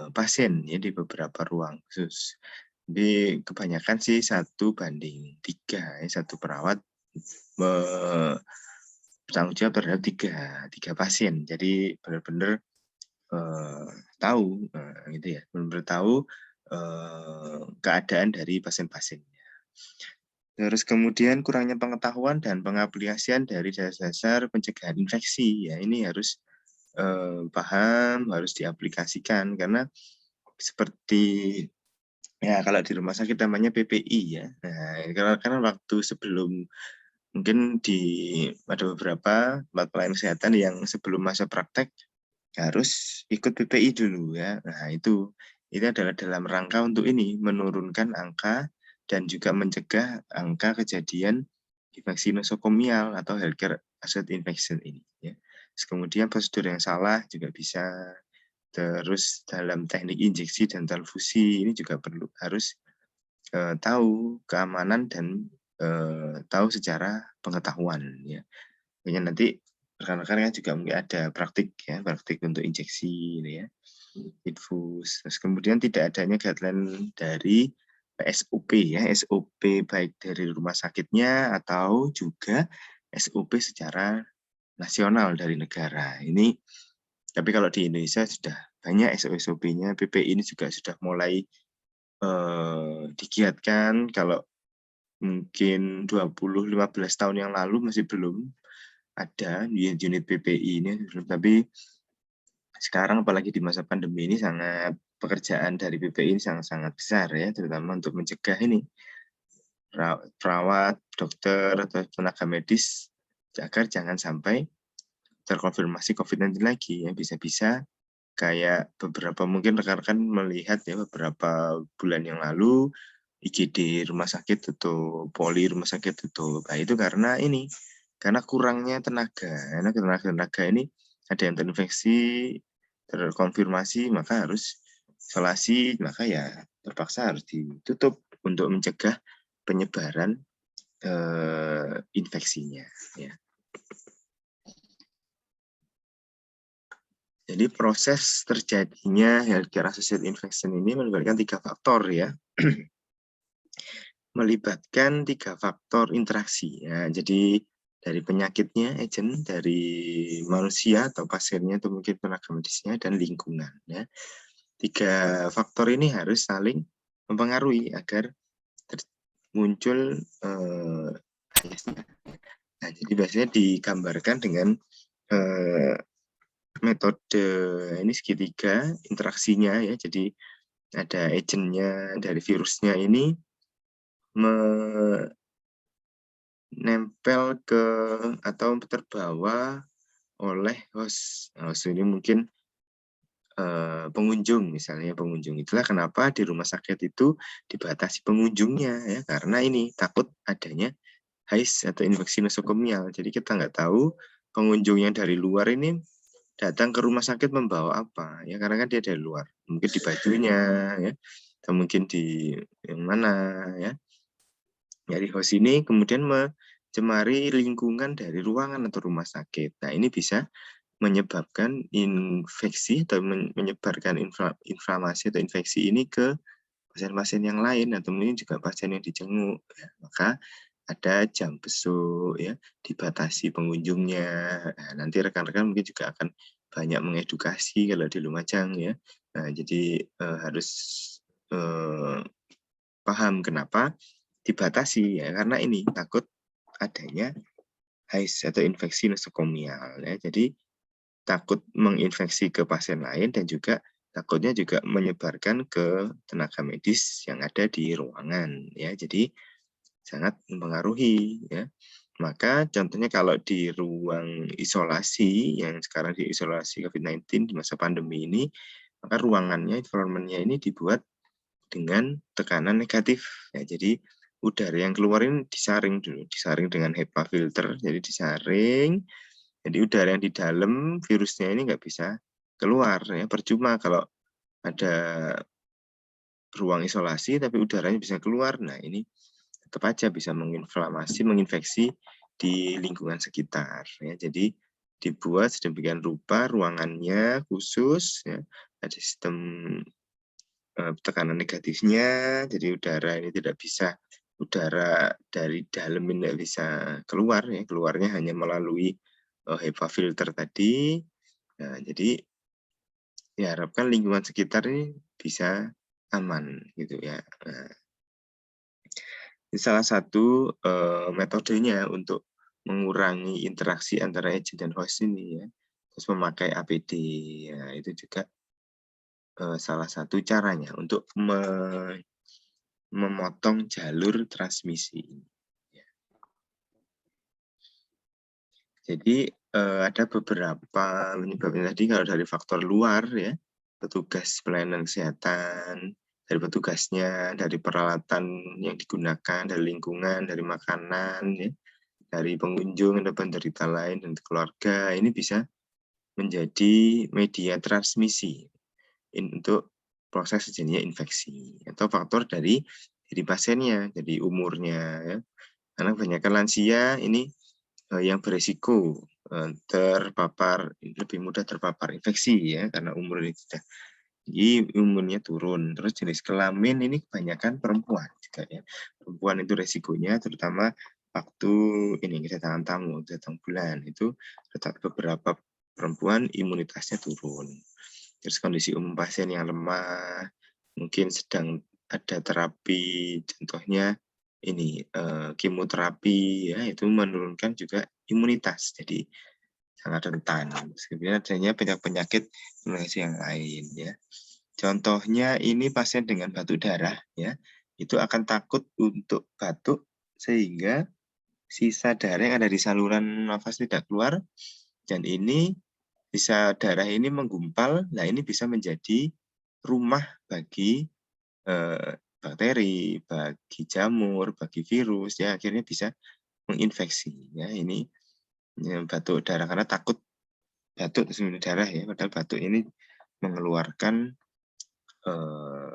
pasien ya di beberapa ruang khusus. Jadi kebanyakan sih 1:3 ya, satu perawat bertanggung jawab terhadap tiga pasien. Jadi benar-benar tahu gitu ya, benar-benar tahu keadaan dari pasien-pasiennya. Terus kemudian kurangnya pengetahuan dan pengaplikasian dari dasar-dasar pencegahan infeksi. Ya, ini harus paham, harus diaplikasikan karena seperti ya kalau di rumah sakit namanya PPI ya. Nah, karena waktu sebelum mungkin ada beberapa tempat pelayanan kesehatan yang sebelum masa praktek harus ikut PPI dulu ya. Nah, itu adalah dalam rangka untuk ini menurunkan angka dan juga mencegah angka kejadian infeksi nosokomial atau healthcare associated infection ini ya. Terus kemudian prosedur yang salah juga bisa. Terus dalam teknik injeksi dan transfusi ini juga harus tahu keamanan dan tahu secara pengetahuan ya. Makanya nanti rekan-rekan kan juga mungkin ada praktik ya, praktik untuk injeksi ini ya, infus. Terus kemudian tidak adanya guideline dari SOP ya, SOP baik dari rumah sakitnya atau juga SOP secara nasional dari negara. Ini tapi kalau di Indonesia sudah banyak SOP-nya, PPI ini juga sudah mulai digiatkan. Kalau mungkin 20-15 tahun yang lalu masih belum ada unit PPI ini, tapi sekarang apalagi di masa pandemi ini sangat pekerjaan dari PPI ini sangat-sangat besar ya, terutama untuk mencegah ini perawat, dokter, atau tenaga medis agar jangan sampai terkonfirmasi COVID-19 lagi ya, bisa-bisa kayak beberapa mungkin rekan-rekan melihat ya beberapa bulan yang lalu IGD rumah sakit tutup, poli rumah sakit tutup. Nah, itu karena ini, karena kurangnya tenaga. Karena tenaga ini ada yang terinfeksi, terkonfirmasi, maka harus isolasi, maka ya terpaksa harus ditutup untuk mencegah penyebaran infeksinya. Ya. Jadi proses terjadinya healthcare associated infection ini melibatkan 3 faktor ya. Melibatkan 3 faktor interaksi ya. Jadi dari penyakitnya, agent, dari manusia atau pasiennya atau mungkin tenaga medisnya dan lingkungan ya. 3 faktor ini harus saling mempengaruhi agar muncul nah, jadi biasanya digambarkan dengan metode ini segitiga interaksinya ya. Jadi ada agentnya dari virusnya ini menempel ke atau terbawa oleh host. Host ini mungkin pengunjung misalnya pengunjung. Itulah kenapa di rumah sakit itu dibatasi pengunjungnya ya karena ini takut adanya HAIS atau infeksi nosokomial. Jadi kita nggak tahu pengunjung yang dari luar ini datang ke rumah sakit membawa apa ya karena kan dia dari luar mungkin di bajunya ya atau mungkin di yang mana ya dari host ini kemudian mencemari lingkungan dari ruangan atau rumah sakit. Nah ini bisa menyebabkan infeksi atau menyebarkan inflamasi atau infeksi ini ke pasien-pasien yang lain atau mungkin juga pasien yang dijenguk ya. Maka ada jam besuk ya, dibatasi pengunjungnya. Nah, nanti rekan-rekan mungkin juga akan banyak mengedukasi kalau di Lumajang ya. Nah, jadi harus paham kenapa dibatasi ya karena ini takut adanya HAIS atau infeksi nosokomial ya. Jadi takut menginfeksi ke pasien lain dan juga takutnya juga menyebarkan ke tenaga medis yang ada di ruangan ya. Jadi sangat mempengaruhi ya. Maka contohnya kalau di ruang isolasi yang sekarang diisolasi COVID-19 di masa pandemi ini, maka ruangannya, environment-nya ini dibuat dengan tekanan negatif. Ya, jadi udara yang keluar ini disaring dulu, disaring dengan HEPA filter, jadi disaring. Jadi udara yang di dalam virusnya ini nggak bisa keluar ya. Percuma kalau ada ruang isolasi tapi udaranya bisa keluar. Nah, ini tetap aja bisa menginflamasi, menginfeksi di lingkungan sekitar ya. Jadi dibuat sedemikian rupa ruangannya khusus ya, ada sistem tekanan negatifnya, jadi udara ini tidak bisa udara dari dalam ini tidak bisa keluar ya, keluarnya hanya melalui HEPA filter tadi. Nah, jadi diharapkan lingkungan sekitar ini bisa aman gitu ya. Nah, Ini salah satu metodenya untuk mengurangi interaksi antara agent dan host ini ya. Terus memakai APD, ya, itu juga salah satu caranya untuk memotong jalur transmisi. Jadi ada beberapa penyebabnya tadi kalau dari faktor luar ya, petugas pelayanan kesehatan, dari petugasnya, dari peralatan yang digunakan, dari lingkungan, dari makanan, ya, dari pengunjung ataupun penderita lain dan keluarga, ini bisa menjadi media transmisi untuk proses terjadinya infeksi atau faktor dari pasiennya, jadi umurnya ya. Karena kebanyakan lansia ini yang beresiko terpapar, lebih mudah terpapar infeksi ya karena umurnya sudah imunnya turun. Terus jenis kelamin ini kebanyakan perempuan juga ya. Perempuan itu resikonya terutama waktu ini kedatangan tamu, datang bulan itu beberapa perempuan imunitasnya turun. Terus kondisi umum pasien yang lemah, mungkin sedang ada terapi, contohnya ini kemoterapi ya, itu menurunkan juga imunitas, jadi sangat rentan. Sebenarnya adanya penyakit yang lain ya. Contohnya ini pasien dengan batuk darah ya, itu akan takut untuk batuk sehingga sisa darah yang ada di saluran nafas tidak keluar, dan ini sisa darah ini menggumpal. Nah, ini bisa menjadi rumah bagi bakteri, bagi jamur, bagi virus ya, akhirnya bisa menginfeksi ya. Ini batuk darah karena takut batuk sebenarnya darah ya, padahal batuk ini mengeluarkan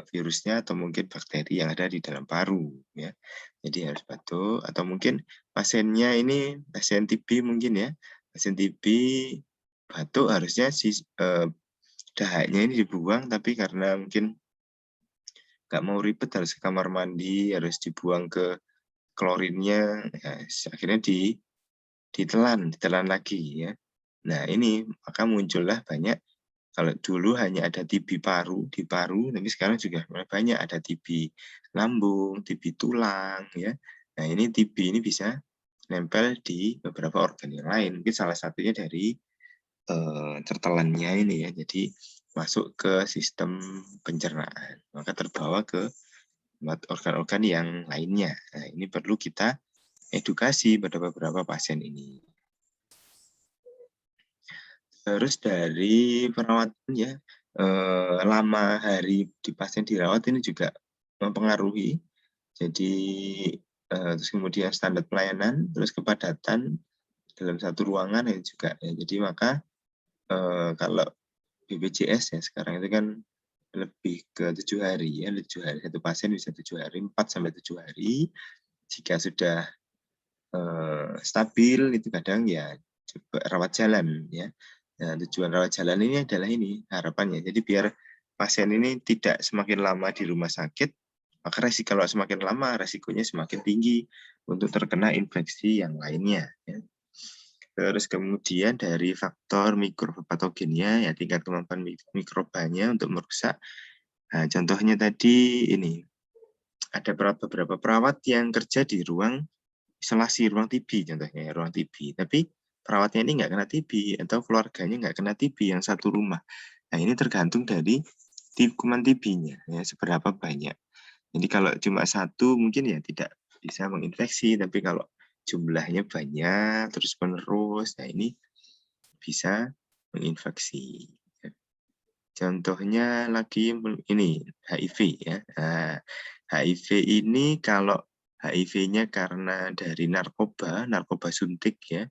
virusnya atau mungkin bakteri yang ada di dalam paru ya. Jadi harus batuk, atau mungkin pasiennya ini pasien TB mungkin ya. Pasien TB batuk harusnya dahaknya ini dibuang, tapi karena mungkin nggak mau ribet harus ke kamar mandi, harus dibuang ke klorinnya, ya, akhirnya ditelan lagi ya. Nah ini maka muncullah banyak. Kalau dulu hanya ada TB paru di paru, tapi sekarang juga banyak ada TB lambung, TB tulang ya. Nah ini TB ini bisa nempel di beberapa organ yang lain. Mungkin salah satunya dari tertelannya ini ya. Jadi masuk ke sistem pencernaan, maka terbawa ke organ-organ yang lainnya. Nah, ini perlu kita edukasi pada beberapa pasien ini. Terus dari perawatan ya, lama hari di pasien dirawat ini juga mempengaruhi. Jadi terus kemudian standar pelayanan, terus kepadatan dalam satu ruangan ya juga ya. Jadi maka kalau BPJS ya sekarang itu kan lebih ke 7 hari ya, 7 hari satu pasien bisa 7 hari, 4 sampai 7 hari. Jika sudah stabil itu kadang ya coba rawat jalan ya. Nah, tujuan rawat jalan ini adalah ini harapannya. Jadi biar pasien ini tidak semakin lama di rumah sakit, maka kalau semakin lama resikonya semakin tinggi untuk terkena infeksi yang lainnya ya. Terus kemudian dari faktor mikropatogennya ya, tingkat kemampuan mikrobanya untuk merusak. Nah, contohnya tadi ini ada beberapa perawat yang kerja di ruang isolasi, ruang TB contohnya ya, ruang TB. Tapi perawatnya ini nggak kena TB atau keluarganya nggak kena TB yang satu rumah. Nah ini tergantung dari kuman TB-nya ya, seberapa banyak. Jadi kalau cuma satu mungkin ya tidak bisa menginfeksi, tapi kalau jumlahnya banyak terus menerus, nah ini bisa menginfeksi. Contohnya lagi ini HIV ya. Nah, HIV ini kalau HIV-nya karena dari narkoba suntik ya,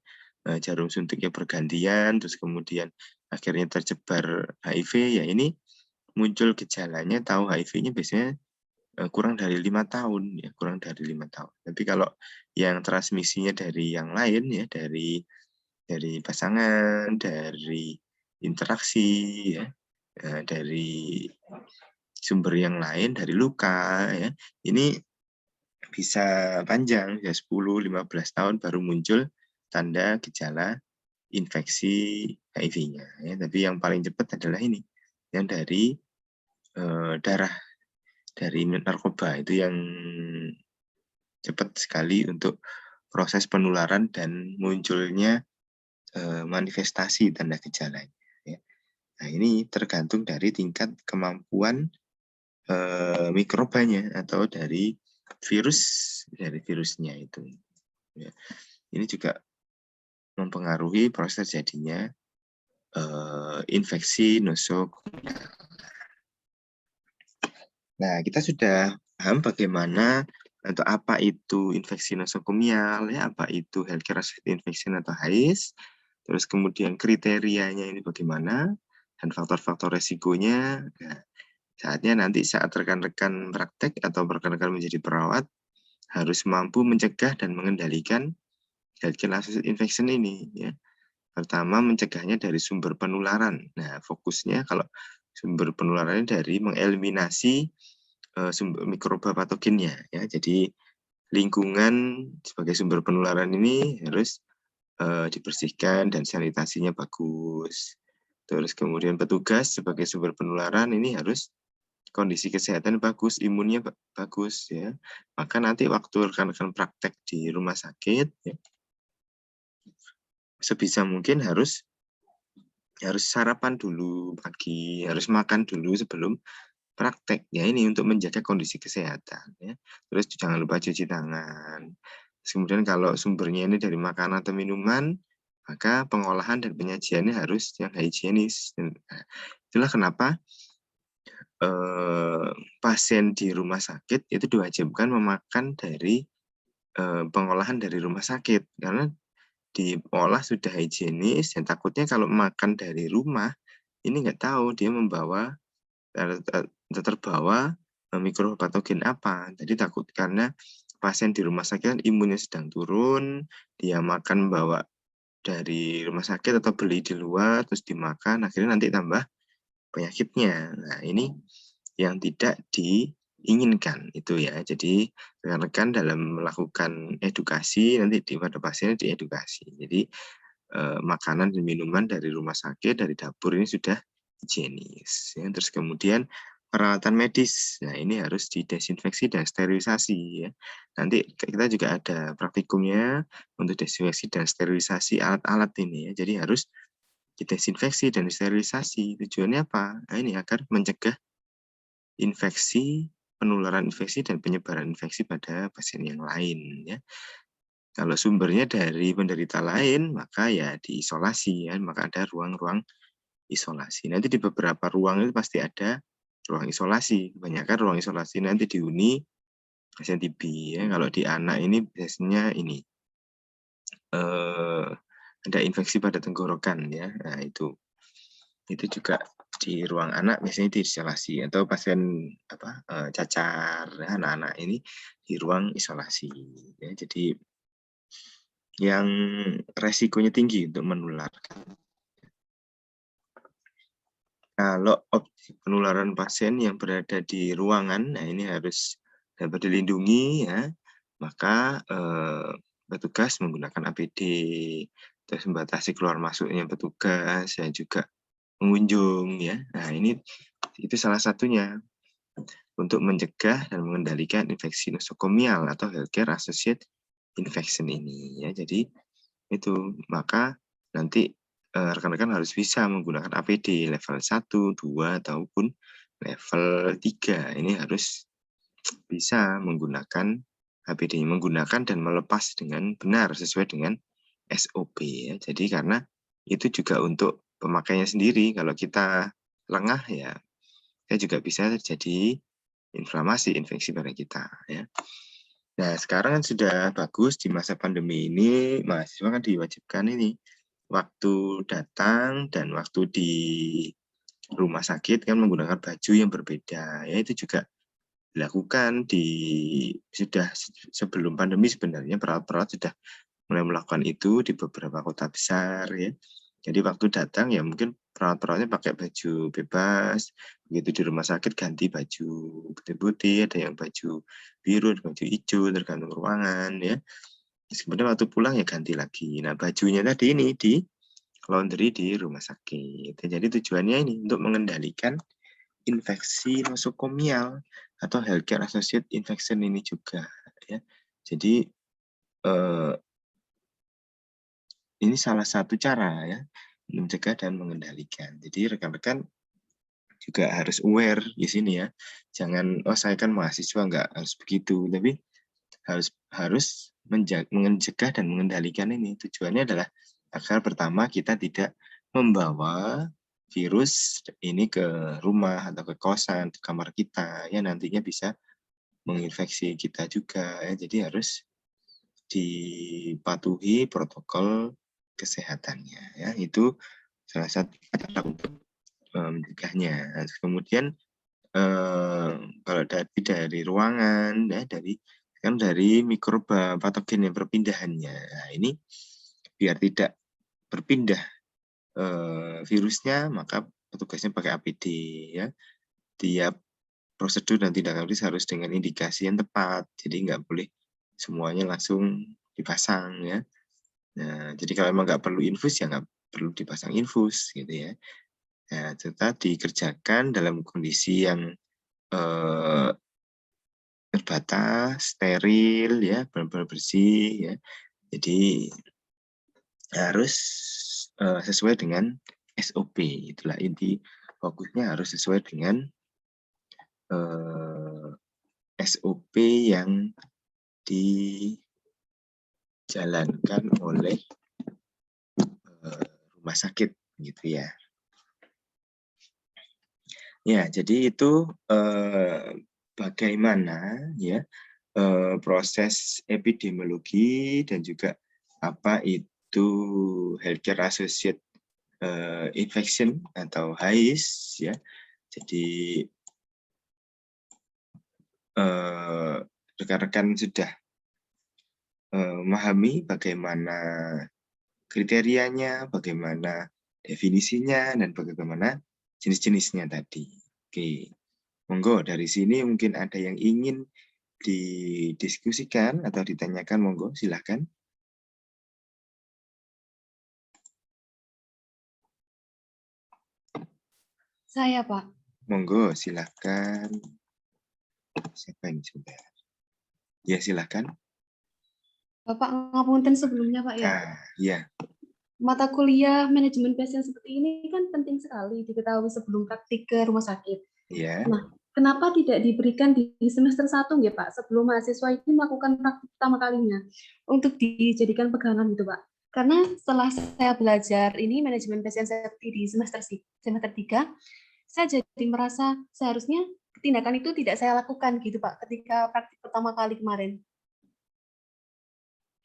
jarum suntiknya bergantian, terus kemudian akhirnya tersebar HIV ya, ini muncul gejalanya, tahu HIV-nya biasanya kurang dari 5 tahun ya, kurang dari 5 tahun. Tapi kalau yang transmisinya dari yang lain ya, dari pasangan, dari interaksi ya, dari sumber yang lain, dari luka ya, ini bisa panjang ya, 10-15 tahun baru muncul tanda gejala infeksi HIV-nya ya. Tapi yang paling cepat adalah ini, yang dari darah, dari narkoba itu yang cepat sekali untuk proses penularan dan munculnya manifestasi tanda gejalanya. Ya. Nah, ini tergantung dari tingkat kemampuan mikrobanya atau dari virusnya itu. Ya. Ini juga mempengaruhi proses terjadinya infeksi nosokomial. Nah, kita sudah paham bagaimana atau apa itu infeksi nosokomial, ya, apa itu healthcare associated infection atau HAIS, terus kemudian kriterianya ini bagaimana, dan faktor-faktor resikonya. Nah, saatnya nanti saat rekan-rekan praktek atau rekan-rekan menjadi perawat, harus mampu mencegah dan mengendalikan healthcare associated infection ini. Ya. Pertama, mencegahnya dari sumber penularan. Nah, fokusnya kalau sumber penularannya dari mengeliminasi sumber mikroba patogennya. Ya. Jadi lingkungan sebagai sumber penularan ini harus dibersihkan dan sanitasinya bagus. Terus kemudian petugas sebagai sumber penularan ini harus kondisi kesehatan bagus, imunnya bagus ya. Maka nanti waktu rekan-rekan praktek di rumah sakit ya, sebisa mungkin harus sarapan dulu pagi, harus makan dulu sebelum praktek ya, ini untuk menjaga kondisi kesehatan ya. Terus jangan lupa cuci tangan. Terus kemudian kalau sumbernya ini dari makanan atau minuman, maka pengolahan dan penyajiannya harus yang higienis. Nah, itulah kenapa pasien di rumah sakit itu diwajibkan memakan dari pengolahan dari rumah sakit, karena diolah sudah higienis, dan takutnya kalau makan dari rumah ini nggak tahu dia membawa terbawa mikropatogen apa. Jadi takut karena pasien di rumah sakit kan imunnya sedang turun, dia makan bawa dari rumah sakit atau beli di luar terus dimakan, akhirnya nanti tambah penyakitnya. Nah, ini yang tidak diinginkan itu ya. Jadi rekan-rekan dalam melakukan edukasi nanti pada pasiennya diedukasi. Jadi makanan dan minuman dari rumah sakit, dari dapur ini sudah higienis. Ya. Terus kemudian peralatan medis, nah ini harus didesinfeksi dan sterilisasi. Ya. Nanti kita juga ada praktikumnya untuk desinfeksi dan sterilisasi alat-alat ini. Ya. Jadi harus didesinfeksi dan sterilisasi. Tujuannya apa? Nah, ini agar mencegah infeksi, penularan infeksi dan penyebaran infeksi pada pasien yang lain. Ya. Kalau sumbernya dari penderita lain, maka ya diisolasi ya, maka ada ruang-ruang isolasi. Nanti di beberapa ruang itu pasti ada ruang isolasi. Kebanyakan ruang isolasi nanti dihuni pasien TB ya. Kalau di anak ini biasanya ini ada infeksi pada tenggorokan ya. Nah, itu juga di ruang anak biasanya diisolasi, atau pasien cacar ya, anak-anak ini di ruang isolasi ya. Jadi yang resikonya tinggi untuk menularkan. Kalau opsi penularan pasien yang berada di ruangan, nah ini harus dapat dilindungi ya, maka petugas menggunakan APD, terus membatasi keluar masuknya petugas dan juga pengunjung ya. Nah ini itu salah satunya untuk mencegah dan mengendalikan infeksi nosokomial atau healthcare associated infection ini ya. Jadi itu maka nanti rekan-rekan harus bisa menggunakan APD level 1, 2 ataupun level 3. Ini harus bisa menggunakan APD, menggunakan dan melepas dengan benar sesuai dengan SOP ya. Jadi karena itu juga untuk pemakainya sendiri, kalau kita lengah ya juga bisa terjadi inflamasi, infeksi pada kita ya. Nah, sekarang kan sudah bagus di masa pandemi ini, mahasiswa kan diwajibkan ini waktu datang dan waktu di rumah sakit kan menggunakan baju yang berbeda. Ya, itu juga dilakukan sudah sebelum pandemi sebenarnya perawat-perawat sudah mulai melakukan itu di beberapa kota besar ya. Jadi waktu datang ya mungkin perawat-perawatnya pakai baju bebas, begitu di rumah sakit ganti baju putih-putih, ada yang baju biru, ada baju hijau, tergantung ruangan ya. Kemudian waktu pulang ya ganti lagi. Nah bajunya tadi ini di laundry di rumah sakit. Jadi tujuannya ini untuk mengendalikan infeksi nosokomial atau healthcare associated infection ini juga ya. Jadi ini salah satu cara ya mencegah dan mengendalikan. Jadi rekan-rekan juga harus aware di sini ya. Jangan saya kan mahasiswa nggak harus begitu, tapi harus mencegah dan mengendalikan ini. Tujuannya adalah agar pertama kita tidak membawa virus ini ke rumah atau ke kosan, ke kamar kita ya, nantinya bisa menginfeksi kita juga ya. Jadi harus dipatuhi protokol kesehatannya ya. Itu salah satu cara untuk mencegahnya. Kemudian kalau dari ruangan ya, dari mikroba patogen yang perpindahannya. Nah, ini biar tidak berpindah virusnya, maka petugasnya pakai APD ya. Tiap prosedur dan tindakan medis harus dengan indikasi yang tepat. Jadi nggak boleh semuanya langsung dipasang ya. Nah, jadi kalau memang nggak perlu infus ya nggak perlu dipasang infus gitu ya. Nah, tetap dikerjakan dalam kondisi yang terbatas, steril ya, benar-benar bersih ya. Jadi harus sesuai dengan SOP. Itulah inti fokusnya, harus sesuai dengan SOP yang dijalankan oleh rumah sakit gitu ya. Ya, jadi itu bagaimana ya proses epidemiologi dan juga apa itu healthcare associated infection atau HAIS ya. Jadi rekan-rekan sudah memahami bagaimana kriterianya, bagaimana definisinya, dan bagaimana jenis-jenisnya tadi. Oke, monggo dari sini mungkin ada yang ingin didiskusikan atau ditanyakan, monggo silahkan. Saya, Pak. Monggo silahkan. Siapa ini sebentar? Ya silahkan. Bapak ngapunten sebelumnya, Pak ya. Ya. Mata kuliah manajemen pasien seperti ini kan penting sekali diketahui sebelum praktik ke rumah sakit. Ya. Nah, kenapa tidak diberikan di semester 1 ya Pak, sebelum mahasiswa ini melakukan praktik pertama kalinya untuk dijadikan pegangan gitu Pak? Karena setelah saya belajar ini manajemen pasien safety di semester 3, saya jadi merasa seharusnya tindakan itu tidak saya lakukan gitu Pak ketika praktik pertama kali kemarin.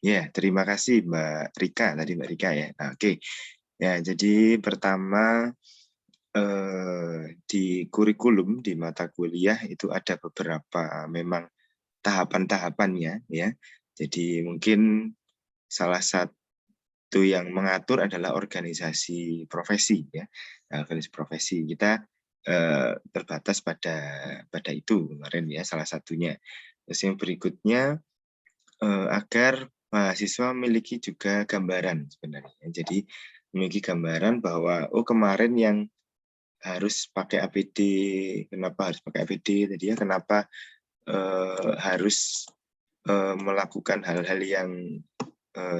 Ya, terima kasih Mbak Rika, tadi Mbak Rika ya. Nah, oke. Ya, jadi pertama di kurikulum di mata kuliah itu ada beberapa memang tahapan-tahapannya ya. Jadi mungkin salah satu yang mengatur adalah organisasi profesi ya. Nah, organisasi profesi kita terbatas pada itu kemarin ya, salah satunya. Terus yang berikutnya agar mahasiswa memiliki juga gambaran sebenarnya. Jadi memiliki gambaran bahwa kemarin yang harus pakai APD, kenapa harus pakai APD tadi ya, kenapa harus melakukan hal-hal yang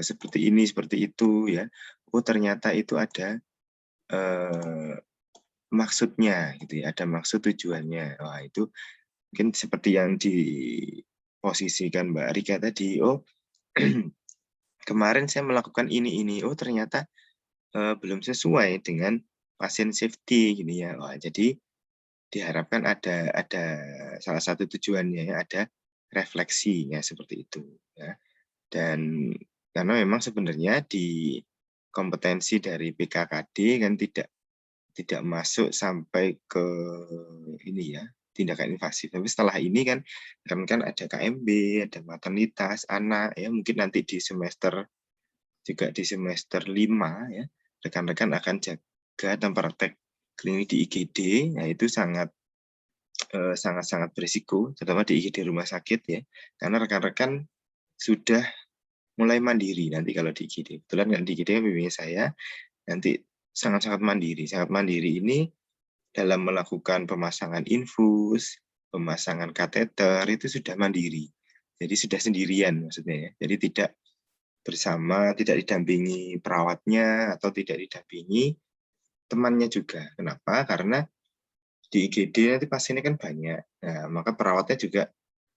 seperti ini, seperti itu ya. Ternyata itu ada maksudnya gitu ya, ada maksud tujuannya. Wah, itu mungkin seperti yang diposisikan Mbak Rika tadi. Kemarin saya melakukan ini. Ternyata belum sesuai dengan pasien safety gini ya. Wah, jadi diharapkan ada salah satu tujuannya ya, ada refleksinya seperti itu ya. Dan karena memang sebenarnya di kompetensi dari PKKD kan tidak masuk sampai ke ini ya, tindakan invasif. Tapi setelah ini kan ada KMB, ada maternitas anak ya, mungkin nanti di semester 5 ya, rekan-rekan akan jaga dan praktek klinik di IGD. Nah, itu sangat berisiko, terutama di IGD rumah sakit ya, karena rekan-rekan sudah mulai mandiri nanti kalau di IGD. Kebetulan kan di IGD bimbingan saya nanti sangat mandiri. Sangat mandiri ini dalam melakukan pemasangan infus, pemasangan kateter itu sudah mandiri. Jadi sudah sendirian maksudnya ya. Jadi tidak bersama, tidak didampingi perawatnya atau tidak didampingi temannya juga. Kenapa? Karena di IGD nanti pasiennya kan banyak. Nah, maka perawatnya juga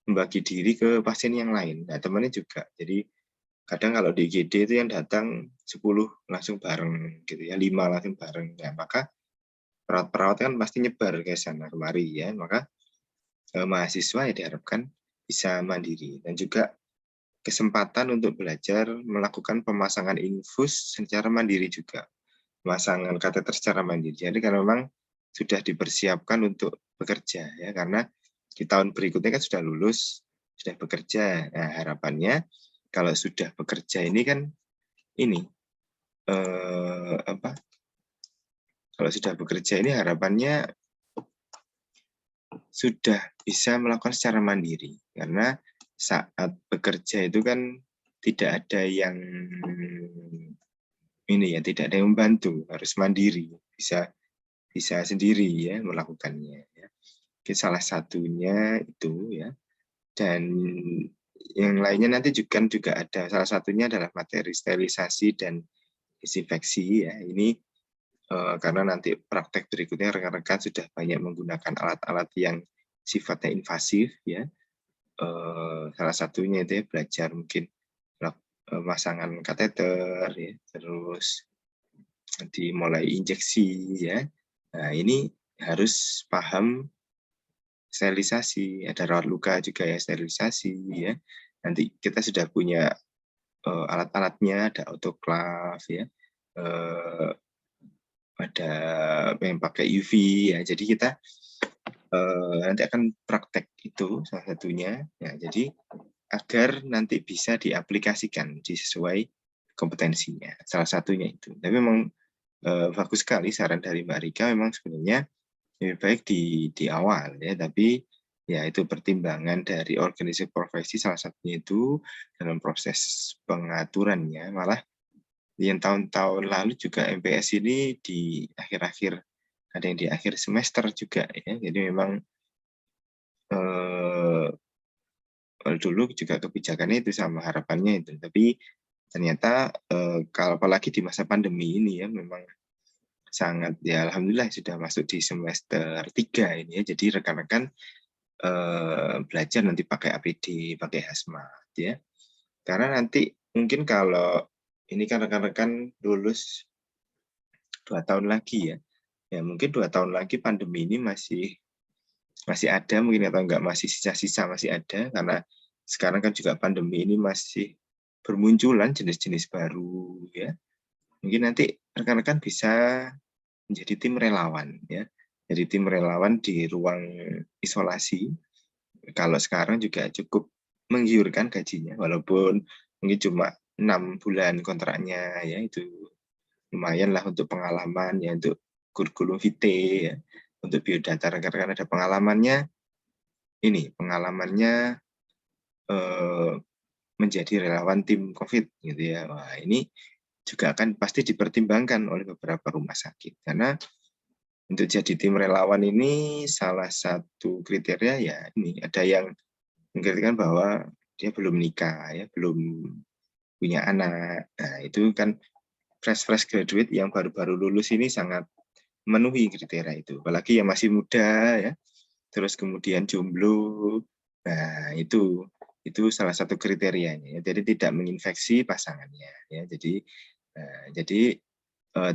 membagi diri ke pasien yang lain. Nah, temannya juga. Jadi kadang kalau di IGD itu yang datang 10 langsung bareng gitu ya, 5 langsung bareng. Nah, maka perawat-perawat kan pasti nyebar ke sana kemari ya. Maka mahasiswa ya diharapkan bisa mandiri dan juga kesempatan untuk belajar melakukan pemasangan infus secara mandiri juga. Pemasangan kateter secara mandiri. Jadi karena memang sudah dipersiapkan untuk bekerja ya, karena di tahun berikutnya kan sudah lulus, sudah bekerja. Nah, harapannya kalau sudah bekerja ini kan ini apa? Kalau sudah bekerja ini harapannya sudah bisa melakukan secara mandiri, karena saat bekerja itu kan tidak ada yang ini ya, tidak ada yang membantu, harus mandiri, bisa sendiri ya melakukannya ya. Salah satunya itu ya, dan yang lainnya nanti juga ada, salah satunya adalah materi sterilisasi dan desinfeksi ya. Ini karena nanti praktek berikutnya rekan-rekan sudah banyak menggunakan alat-alat yang sifatnya invasif ya. Salah satunya itu ya belajar mungkin pemasangan kateter ya, terus dimulai injeksi ya. Nah, ini harus paham sterilisasi, ada rawat luka juga ya sterilisasi ya. Nanti kita sudah punya alat-alatnya, ada autoclave ya. Ada yang pakai UV ya. Jadi kita nanti akan praktek itu salah satunya. Ya, jadi agar nanti bisa diaplikasikan sesuai kompetensinya. Salah satunya itu. Tapi memang bagus sekali saran dari Mbak Rika, memang sebenarnya lebih baik di awal ya, tapi ya itu pertimbangan dari organisasi profesi salah satunya itu dalam proses pengaturannya. Malah yang tahun-tahun lalu juga MPS ini di akhir-akhir, ada yang di akhir semester juga ya. Jadi memang dulu juga kebijakannya itu sama, harapannya itu. Tapi ternyata kalau apalagi di masa pandemi ini ya, memang sangat ya alhamdulillah sudah masuk di semester 3 ini ya. Jadi rekan-rekan belajar nanti pakai APD, pakai hazmat ya. Karena nanti mungkin kalau ini kan rekan-rekan lulus 2 tahun lagi ya. Ya mungkin 2 tahun lagi pandemi ini masih ada mungkin, atau enggak masih sisa-sisa masih ada, karena sekarang kan juga pandemi ini masih bermunculan jenis-jenis baru ya. Mungkin nanti rekan-rekan bisa menjadi tim relawan ya. Jadi tim relawan di ruang isolasi. Kalau sekarang juga cukup menggiurkan gajinya, walaupun mungkin cuma 6 bulan kontraknya ya, itu lumayan lah untuk pengalaman ya, untuk kurikulum vitae ya, untuk biodata rekan-rekan ada pengalamannya, ini pengalamannya menjadi relawan tim COVID gitu ya. Wah, ini juga akan pasti dipertimbangkan oleh beberapa rumah sakit, karena untuk jadi tim relawan ini salah satu kriteria ya ini, ada yang mengkritikkan bahwa dia belum nikah ya, belum punya anak. Nah, itu kan fresh graduate yang baru-baru lulus ini sangat memenuhi kriteria itu. Apalagi yang masih muda ya, terus kemudian jomblo. Nah, itu salah satu kriterianya ya. Jadi tidak menginfeksi pasangannya ya. Jadi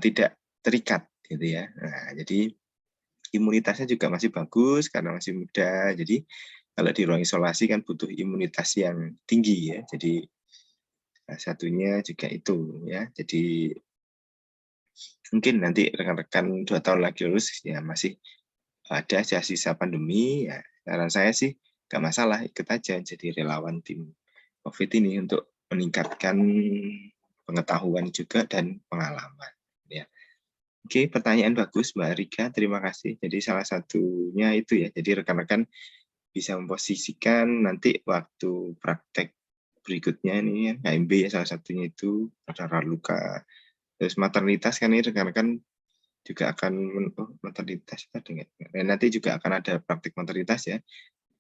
tidak terikat gitu ya. Nah, jadi imunitasnya juga masih bagus karena masih muda. Jadi kalau di ruang isolasi kan butuh imunitas yang tinggi ya. Jadi salah satunya juga itu ya. Jadi mungkin nanti rekan-rekan 2 tahun lagi lulus ya masih ada sisa pandemi ya. Saran saya sih nggak masalah, ikut aja jadi relawan tim COVID ini untuk meningkatkan pengetahuan juga dan pengalaman ya. Oke, pertanyaan bagus Mbak Rika, terima kasih. Jadi salah satunya itu ya, jadi rekan-rekan bisa memposisikan nanti waktu praktek berikutnya ini ya, HMB ya salah satunya itu, rawat luka. Terus maternitas kan ini rekan-rekan juga akan maternitas tadi, nanti juga akan ada praktik maternitas ya,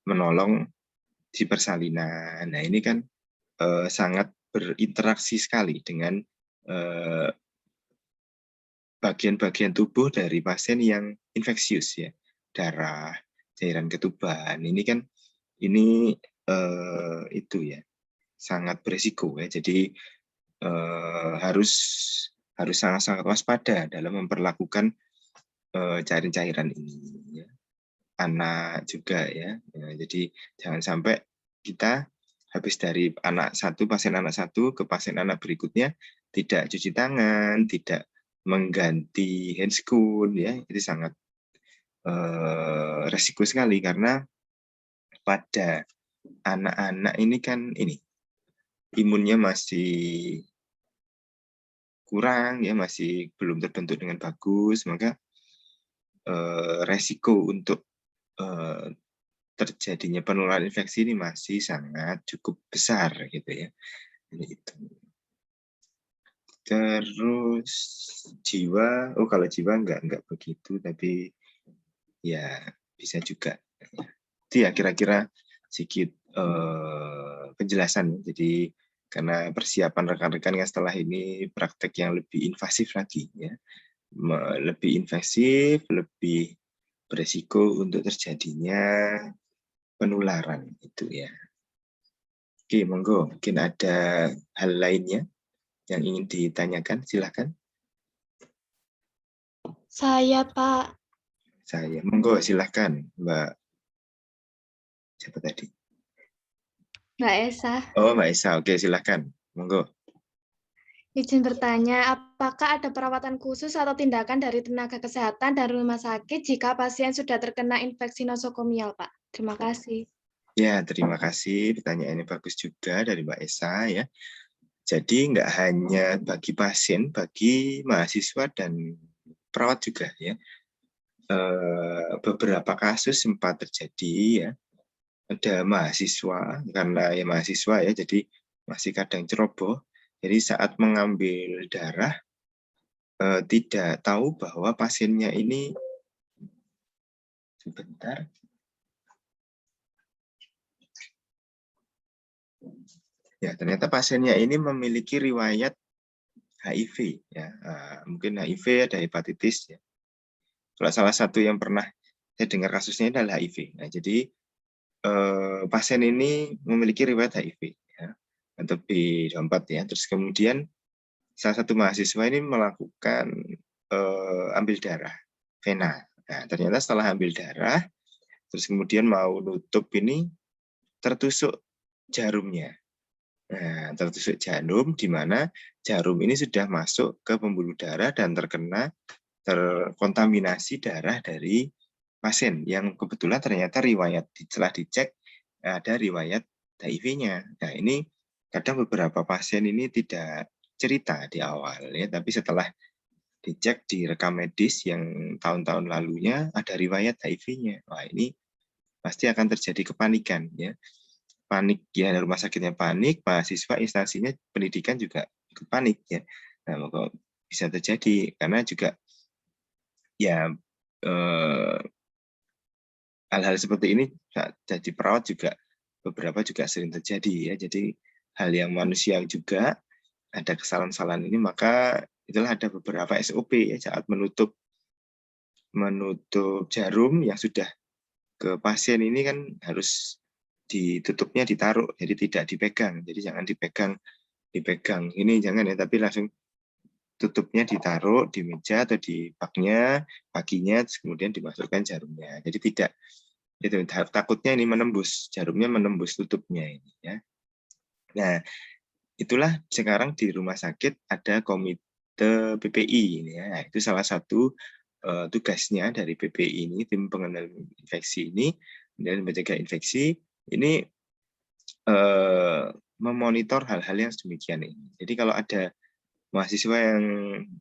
menolong di persalinan. Nah, ini kan sangat berinteraksi sekali dengan bagian-bagian tubuh dari pasien yang infeksius ya, darah, cairan ketuban. Ini kan itu ya sangat berisiko ya. Jadi harus sangat-sangat waspada dalam memperlakukan cairan-cairan ini. Ya. Anak juga ya. Jadi jangan sampai kita habis dari pasien anak satu ke pasien anak berikutnya tidak cuci tangan, tidak mengganti handscoon ya, itu sangat resiko sekali karena pada anak-anak ini kan imunnya masih kurang ya, masih belum terbentuk dengan bagus, maka resiko untuk terjadinya penularan infeksi ini masih sangat cukup besar gitu ya. Itu. Terus jiwa, kalau jiwa enggak begitu, tapi ya bisa juga. Itu ya kira-kira sedikit penjelasan. Jadi karena persiapan rekan-rekan yang setelah ini praktek yang lebih invasif lagi ya. Lebih invasif, lebih beresiko untuk terjadinya penularan itu ya. Oke, monggo. Mungkin ada hal lainnya yang ingin ditanyakan, silakan. Saya, Pak. Saya, monggo silakan, Mbak. Siapa tadi? Mbak Esa. Oh, Mbak Esa. Oke, silakan. Monggo. Izin bertanya, apakah ada perawatan khusus atau tindakan dari tenaga kesehatan dan rumah sakit jika pasien sudah terkena infeksi nosokomial, Pak? Terima kasih. Ya, terima kasih. Pertanyaannya bagus juga dari Mbak Esa ya. Jadi nggak hanya bagi pasien, bagi mahasiswa dan perawat juga ya. Beberapa kasus sempat terjadi ya. Ada mahasiswa, karena ya mahasiswa ya, jadi masih kadang ceroboh. Jadi saat mengambil darah, tidak tahu bahwa pasiennya ini, sebentar, ya ternyata pasiennya ini memiliki riwayat HIV ya, mungkin HIV, ada hepatitis ya. Kalau salah satu yang pernah saya dengar kasusnya adalah HIV. Nah, jadi pasien ini memiliki riwayat HIV ya, atau B24 ya. Terus kemudian salah satu mahasiswa ini melakukan ambil darah vena. Nah, ternyata setelah ambil darah, terus kemudian mau nutup ini tertusuk jarumnya. Nah, tertusuk jarum di mana jarum ini sudah masuk ke pembuluh darah dan terkontaminasi darah dari pasien yang kebetulan ternyata setelah dicek ada riwayat HIV-nya. Nah, ini kadang beberapa pasien ini tidak cerita di awal ya, tapi setelah dicek di rekam medis yang tahun-tahun lalunya ada riwayat HIV-nya. Wah, ini pasti akan terjadi kepanikan ya. Panik ya, rumah sakitnya panik, mahasiswa instansinya pendidikan juga ikut panik ya. Nah, kok bisa terjadi karena juga ya hal-hal seperti ini jadi perawat juga beberapa juga sering terjadi ya. Jadi hal yang manusia juga ada kesalahan-kesalahan ini, maka itulah ada beberapa SOP ya saat menutup jarum yang sudah ke pasien ini kan harus ditutupnya ditaruh, jadi tidak dipegang. Jadi jangan dipegang ini jangan ya, tapi langsung tutupnya ditaruh di meja atau di baknya, kakinya, kemudian dimasukkan jarumnya. Jadi tidak itu takutnya ini jarumnya menembus tutupnya ini ya. Nah, itulah sekarang di rumah sakit ada komite PPI ini ya. Nah, itu salah satu tugasnya dari PPI ini, tim pengendalian infeksi ini dan mencegah infeksi ini memonitor hal-hal yang sedemikian ini. Jadi kalau ada mahasiswa yang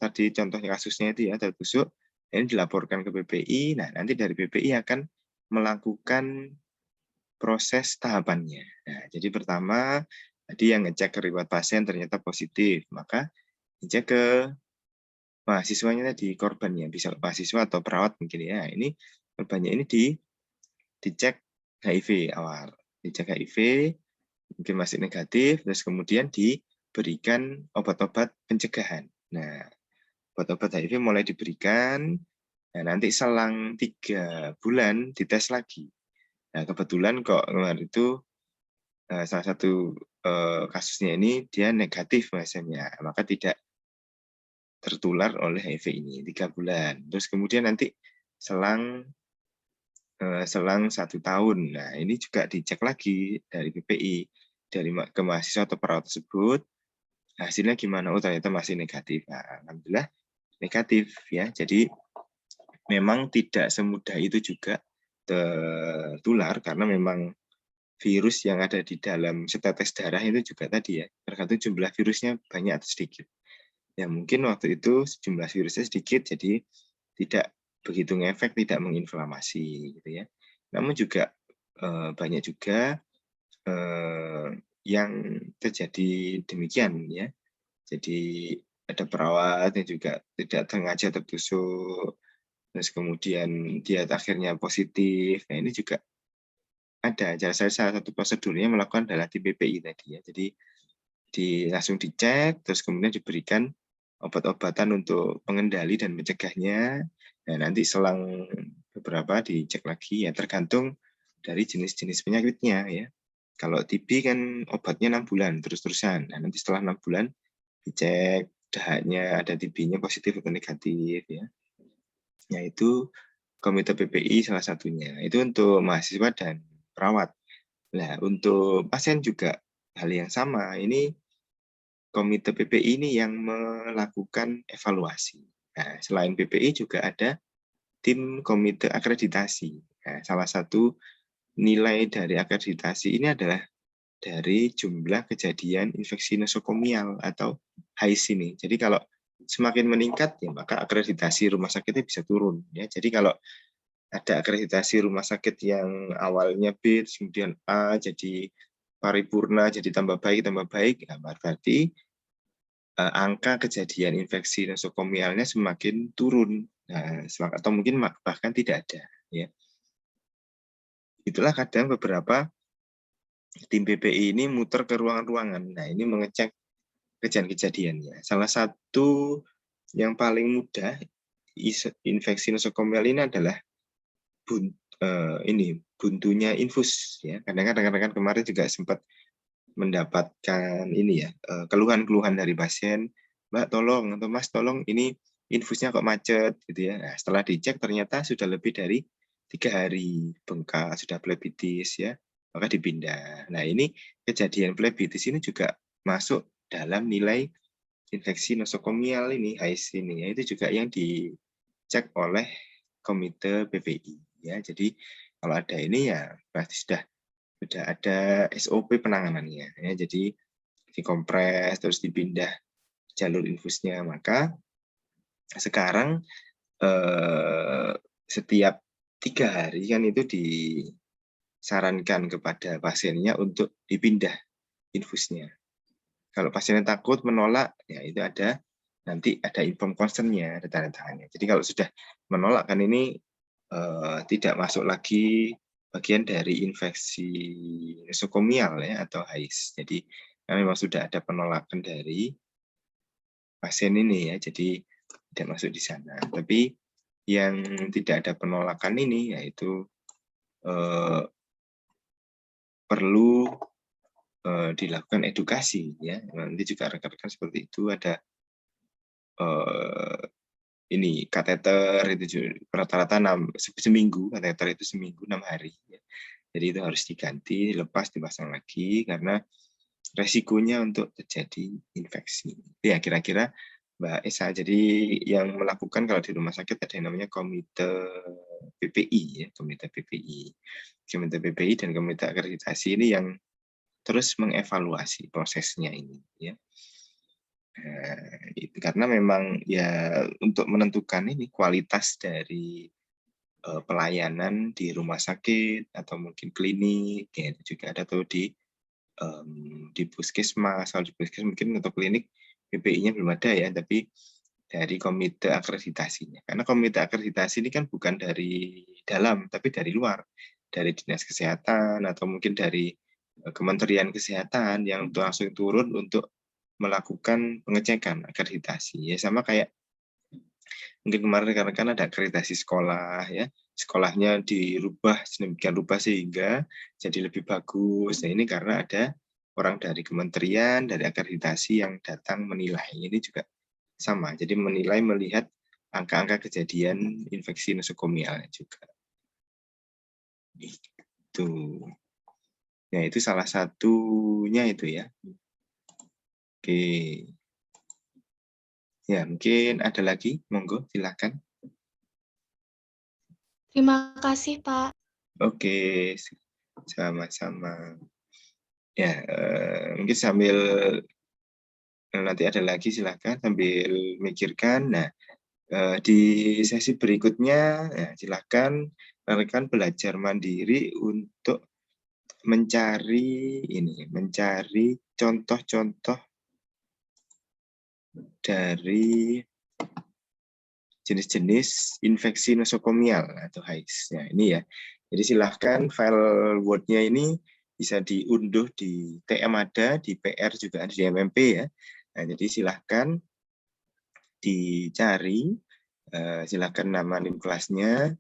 tadi contohnya kasusnya itu ya tertusuk, ini dilaporkan ke PPI. Nah, nanti dari PPI akan melakukan proses tahapannya. Nah, jadi pertama tadi yang ngecek ke riwayat pasien ternyata positif, maka dicek ke mahasiswanya tadi, korbannya, bisa mahasiswa atau perawat mungkin ya. Ini korbannya ini dicek HIV awal. dicek HIV, mungkin masih negatif, terus kemudian diberikan obat-obat pencegahan. Nah, obat-obat HIV mulai diberikan, nah nanti selang 3 bulan dites lagi. Nah, kebetulan kok kemarin itu salah satu kasusnya ini dia negatif masanya, maka tidak tertular oleh HIV ini 3 bulan. Terus kemudian nanti selang 1 tahun. Nah, ini juga dicek lagi dari PPI, dari ke mahasiswa atau perawat tersebut, hasilnya gimana? Oh, ternyata masih negatif. Nah, alhamdulillah negatif ya. Jadi memang tidak semudah itu juga tertular karena memang virus yang ada di dalam setetes darah itu juga tadi ya, tergantung jumlah virusnya banyak atau sedikit. Ya mungkin waktu itu jumlah virusnya sedikit, jadi tidak begitu ngefek, tidak menginflamasi gitu ya. Namun juga banyak juga yang terjadi demikian ya. Jadi ada perawat yang juga tidak sengaja tertusuk, terus kemudian dia akhirnya positif. Nah ini juga ada. Salah satu prosedurnya melakukan adalah di PPI tadi ya. Jadi langsung dicek, terus kemudian diberikan obat-obatan untuk pengendali dan mencegahnya. Nah, nanti selang beberapa dicek lagi ya, tergantung dari jenis-jenis penyakitnya ya. Kalau TB kan obatnya 6 bulan terus-terusan. Nah, nanti setelah 6 bulan dicek dahaknya ada TB-nya positif atau negatif ya. Yaitu Komite PPI salah satunya. Itu untuk mahasiswa dan perawat. Nah, untuk pasien juga hal yang sama. Ini Komite PPI ini yang melakukan evaluasi. Nah, selain PPI juga ada tim komite akreditasi. Nah, salah satu nilai dari akreditasi ini adalah dari jumlah kejadian infeksi nosokomial atau HIS ini. Jadi kalau semakin meningkat ya maka akreditasi rumah sakitnya bisa turun ya. Jadi kalau ada akreditasi rumah sakit yang awalnya B, kemudian A, jadi paripurna, jadi tambah baik, ya berarti angka kejadian infeksi nosokomialnya semakin turun, nah, atau mungkin bahkan tidak ada. Ya. Itulah kadang beberapa tim PPI ini muter ke ruangan-ruangan. Nah, ini mengecek kejadian-kejadiannya. Salah satu yang paling mudah infeksi nosokomial ini adalah buntunya infus. Ya. Kadang-kadang rekan-rekan kemarin juga sempat mendapatkan ini ya keluhan-keluhan dari pasien, Mbak tolong atau Mas tolong ini infusnya kok macet gitu ya. Nah, setelah dicek ternyata sudah lebih dari 3 hari bengkak, sudah plebitis ya, maka dipindah. Nah ini kejadian plebitis ini juga masuk dalam nilai infeksi nosokomial ini, HIS ini ya, itu juga yang dicek oleh Komite PPI ya. Jadi kalau ada ini ya berarti sudah ada SOP penanganannya ya. Jadi dikompres terus dipindah jalur infusnya. Maka sekarang setiap 3 hari kan itu disarankan kepada pasiennya untuk dipindah infusnya. Kalau pasiennya takut menolak ya itu nanti ada inform consent-nya, ada tanda tangannya. Jadi kalau sudah menolak kan ini tidak masuk lagi bagian dari infeksi nosokomial ya atau HIS. Jadi memang sudah ada penolakan dari pasien ini ya, jadi tidak masuk di sana. Tapi yang tidak ada penolakan ini yaitu perlu dilakukan edukasi ya. Nanti juga rekan-rekan seperti itu ada ini kateter itu rata-rata seminggu, kateter itu seminggu 6 hari ya. Jadi itu harus diganti, lepas dipasang lagi karena resikonya untuk terjadi infeksi. Ya kira-kira Mbak Esa, jadi yang melakukan kalau di rumah sakit ada yang namanya Komite PPI ya, Komite PPI. Komite PPI dan Komite Akreditasi ini yang terus mengevaluasi prosesnya ini ya. Itu karena memang ya untuk menentukan ini kualitas dari pelayanan di rumah sakit atau mungkin klinik ya itu juga ada tuh di puskesmas. Kalau di puskesmas mungkin untuk klinik PPI-nya belum ada ya, tapi dari komite akreditasinya. Karena komite akreditasi ini kan bukan dari dalam tapi dari luar. dari Dinas Kesehatan atau mungkin dari Kementerian Kesehatan yang langsung turun untuk melakukan pengecekan akreditasi. Ya sama kayak mungkin kemarin rekan-rekan ada akreditasi sekolah ya, sekolahnya dirubah sedemikian rupa sehingga jadi lebih bagus. Nah ini karena ada orang dari kementerian, dari akreditasi yang datang menilai. Ini juga sama, jadi menilai melihat angka-angka kejadian infeksi nosokomial juga. Itu. Nah itu salah satunya itu ya. Oke. Ya mungkin ada lagi, monggo silakan. Terima kasih, Pak. Oke, sama-sama. Ya, mungkin sambil nanti ada lagi silakan sambil mikirkan. Nah, di sesi berikutnya ya, silakan rekan belajar mandiri untuk mencari contoh-contoh dari jenis-jenis infeksi nosokomial atau HAIS. Nah, ini ya. Jadi silahkan file Word-nya ini bisa diunduh di TM ada, di PR juga ada, di MMP ya. Nah, jadi silahkan dicari, silahkan nama nim kelasnya,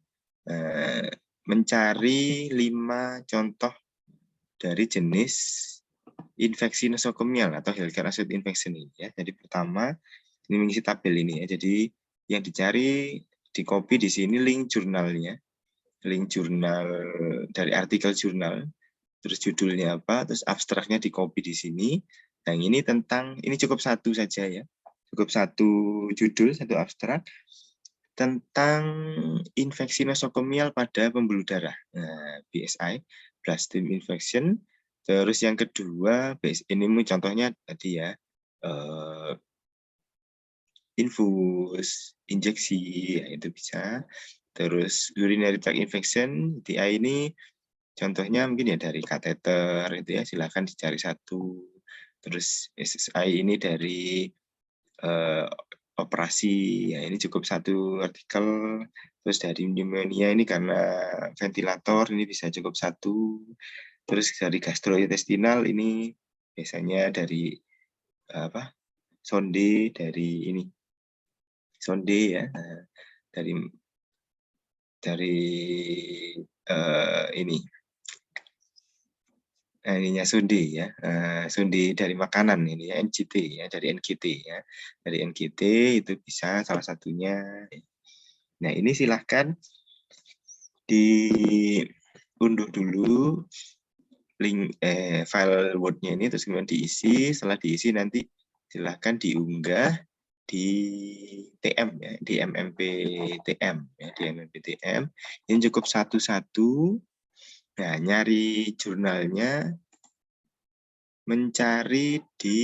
mencari 5 contoh dari jenis infeksi nosokomial atau healthcare associated infection ini ya. Jadi pertama ini mengisi tabel ini ya. Jadi yang dicari di copy di sini link jurnalnya, link jurnal dari artikel jurnal, terus judulnya apa, terus abstraknya di copy di sini. Nah ini ini cukup satu saja ya, cukup satu judul, satu abstrak tentang infeksi nosokomial pada pembuluh darah, nah, BSI, bloodstream infection. Terus yang kedua, ini contohnya tadi ya, infus, injeksi, ya itu bisa. Terus urinary tract infection, DI ini contohnya mungkin ya dari kateter, itu ya silakan dicari satu. Terus SSI ini dari operasi, ya ini cukup satu artikel. Terus dari pneumonia ini karena ventilator, ini bisa cukup satu. Terus dari gastrointestinal ini biasanya dari sonde, dari ini sonde ya, dari ini ininya sonde ya, sonde dari makanan ini ya, NGT ya, dari NGT ya, dari NGT itu bisa salah satunya. Nah ini silahkan diunduh dulu link file Word-nya ini, terus kemudian diisi. Setelah diisi nanti silahkan diunggah di TM ya, di MMP TM ya, di MMP TM. Ini cukup satu-satu. Nah, nyari jurnalnya, mencari di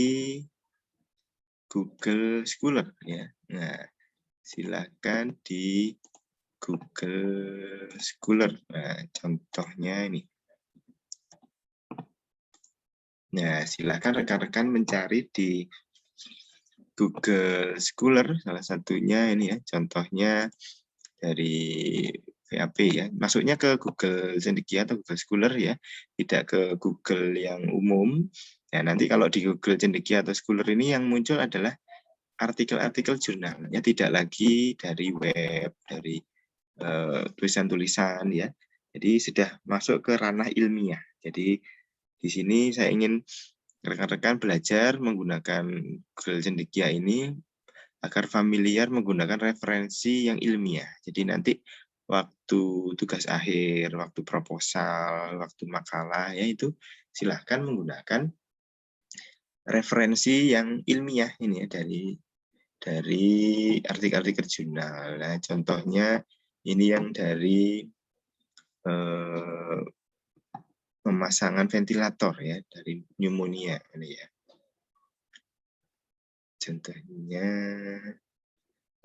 Google Scholar ya. Nah, silakan di Google Scholar. Nah, contohnya ini. Nah, silakan rekan-rekan mencari di Google Scholar, salah satunya ini ya, contohnya dari VAP ya. Masuknya ke Google Cendekia atau Google Scholar ya, tidak ke Google yang umum. Nah, nanti kalau di Google Cendekia atau Scholar ini yang muncul adalah artikel-artikel jurnal, ya tidak lagi dari web, dari tulisan-tulisan ya. Jadi sudah masuk ke ranah ilmiah. Jadi di sini saya ingin rekan-rekan belajar menggunakan Google Cendekia ini agar familiar menggunakan referensi yang ilmiah. Jadi nanti waktu tugas akhir, waktu proposal, waktu makalah, ya itu silahkan menggunakan referensi yang ilmiah ini ya, dari artikel-artikel jurnal. Nah, contohnya ini yang dari pemasangan ventilator ya, dari pneumonia ini ya. Contohnya,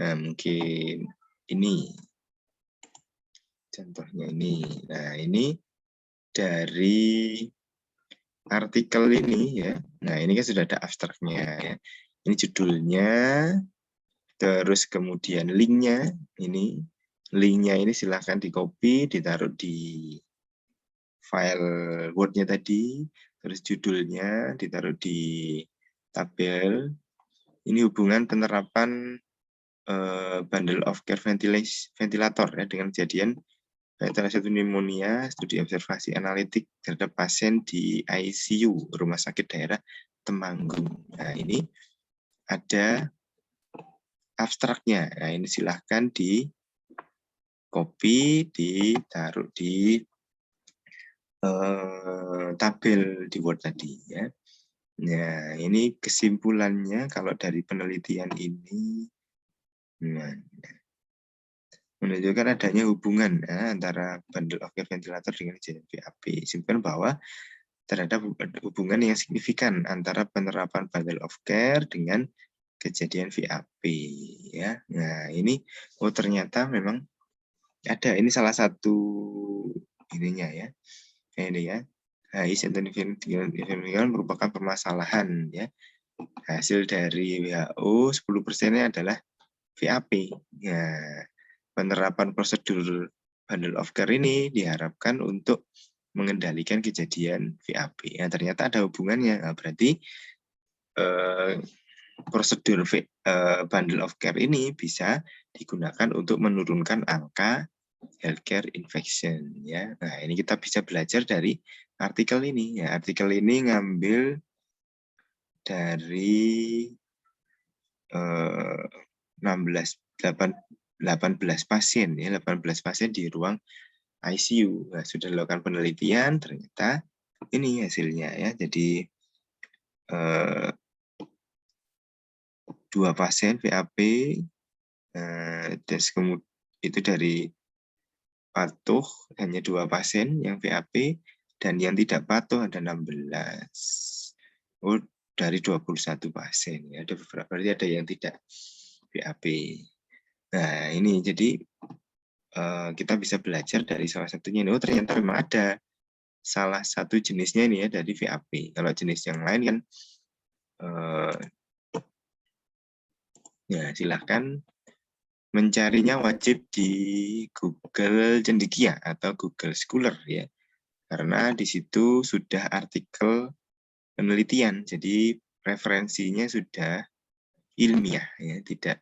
nah mungkin ini. Contohnya ini. Nah, ini dari artikel ini ya. Nah, ini kan sudah ada abstraknya ya. Ini judulnya, terus kemudian linknya ini. Linknya ini silahkan di copy, ditaruh di file Word-nya tadi, terus judulnya ditaruh di tabel. Ini hubungan penerapan bundle of care ventilator ya, dengan kejadian ventilasi pneumonia, studi observasi analitik terhadap pasien di ICU Rumah Sakit Daerah Temanggung. Nah, ini ada abstraknya. Nah, ini silahkan di copy, ditaruh di tabel di Word tadi ya. Nah, ini kesimpulannya kalau dari penelitian ini menunjukkan adanya hubungan ya, antara bundle of care ventilator dengan kejadian VAP. Simpulkan bahwa terhadap hubungan yang signifikan antara penerapan bundle of care dengan kejadian VAP ya. Nah, ini ternyata memang ada, ini salah satu ininya ya. Ini ya. High significant merupakan permasalahan ya. Hasil dari WHO 10%-nya adalah VAP. Ya, penerapan prosedur bundle of care ini diharapkan untuk mengendalikan kejadian VAP. Ya, ternyata ada hubungannya. Nah, berarti prosedur bundle of care ini bisa digunakan untuk menurunkan angka healthcare infection ya. Nah, ini kita bisa belajar dari artikel ini ya. Artikel ini ngambil dari 18 pasien ya, 18 pasien di ruang ICU. Nah, sudah dilakukan penelitian, ternyata ini hasilnya ya. Jadi 2 pasien VAP, itu dari patuh hanya 2 pasien yang VAP, dan yang tidak patuh ada 16. Dari 21 pasien ya, ada beberapa, berarti ada yang tidak VAP. Nah, ini jadi kita bisa belajar dari salah satunya ini. Ternyata memang ada salah satu jenisnya ini ya dari VAP. Kalau jenis yang lain kan ya silahkan mencarinya wajib di Google Cendekia atau Google Scholar ya, karena di situ sudah artikel penelitian, jadi referensinya sudah ilmiah ya, tidak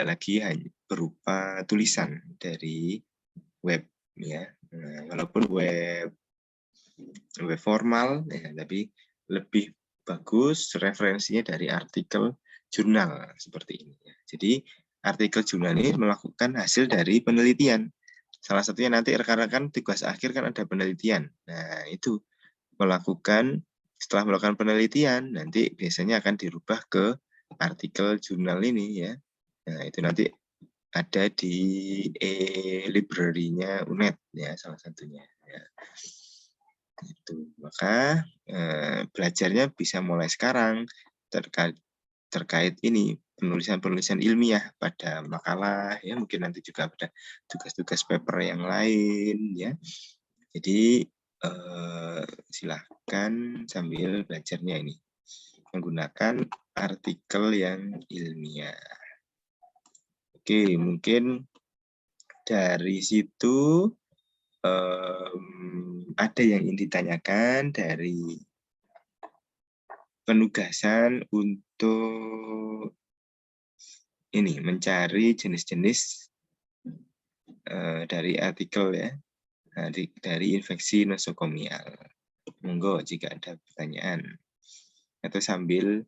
lagi hanya berupa tulisan dari web ya. Nah, walaupun web formal ya, tapi lebih bagus referensinya dari artikel jurnal seperti ini ya. Jadi artikel jurnal ini melakukan hasil dari penelitian. Salah satunya nanti rekan-rekan tugas akhir kan ada penelitian. Nah, itu setelah melakukan penelitian, nanti biasanya akan dirubah ke artikel jurnal ini ya. Nah, itu nanti ada di library-nya UNED ya, salah satunya ya. Itu. Maka belajarnya bisa mulai sekarang terkait ini penulisan ilmiah pada makalah ya, mungkin nanti juga ada tugas-tugas paper yang lain ya. Jadi silahkan sambil belajarnya ini menggunakan artikel yang ilmiah. Oke, mungkin dari situ ada yang ingin ditanyakan dari penugasan untuk ini mencari jenis-jenis dari artikel ya, dari infeksi nosokomial. Monggo jika ada pertanyaan atau sambil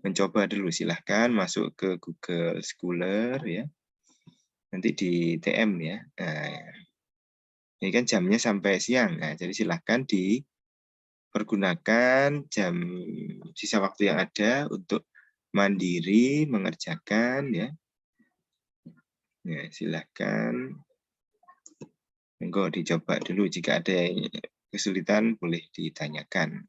mencoba dulu silahkan masuk ke Google Scholar ya, nanti di TM ya. Nah, ini kan jamnya sampai siang, nah jadi silahkan dipergunakan jam sisa waktu yang ada untuk mandiri mengerjakan ya. Ya, silahkan. Monggo dicoba dulu, jika ada yang kesulitan boleh ditanyakan.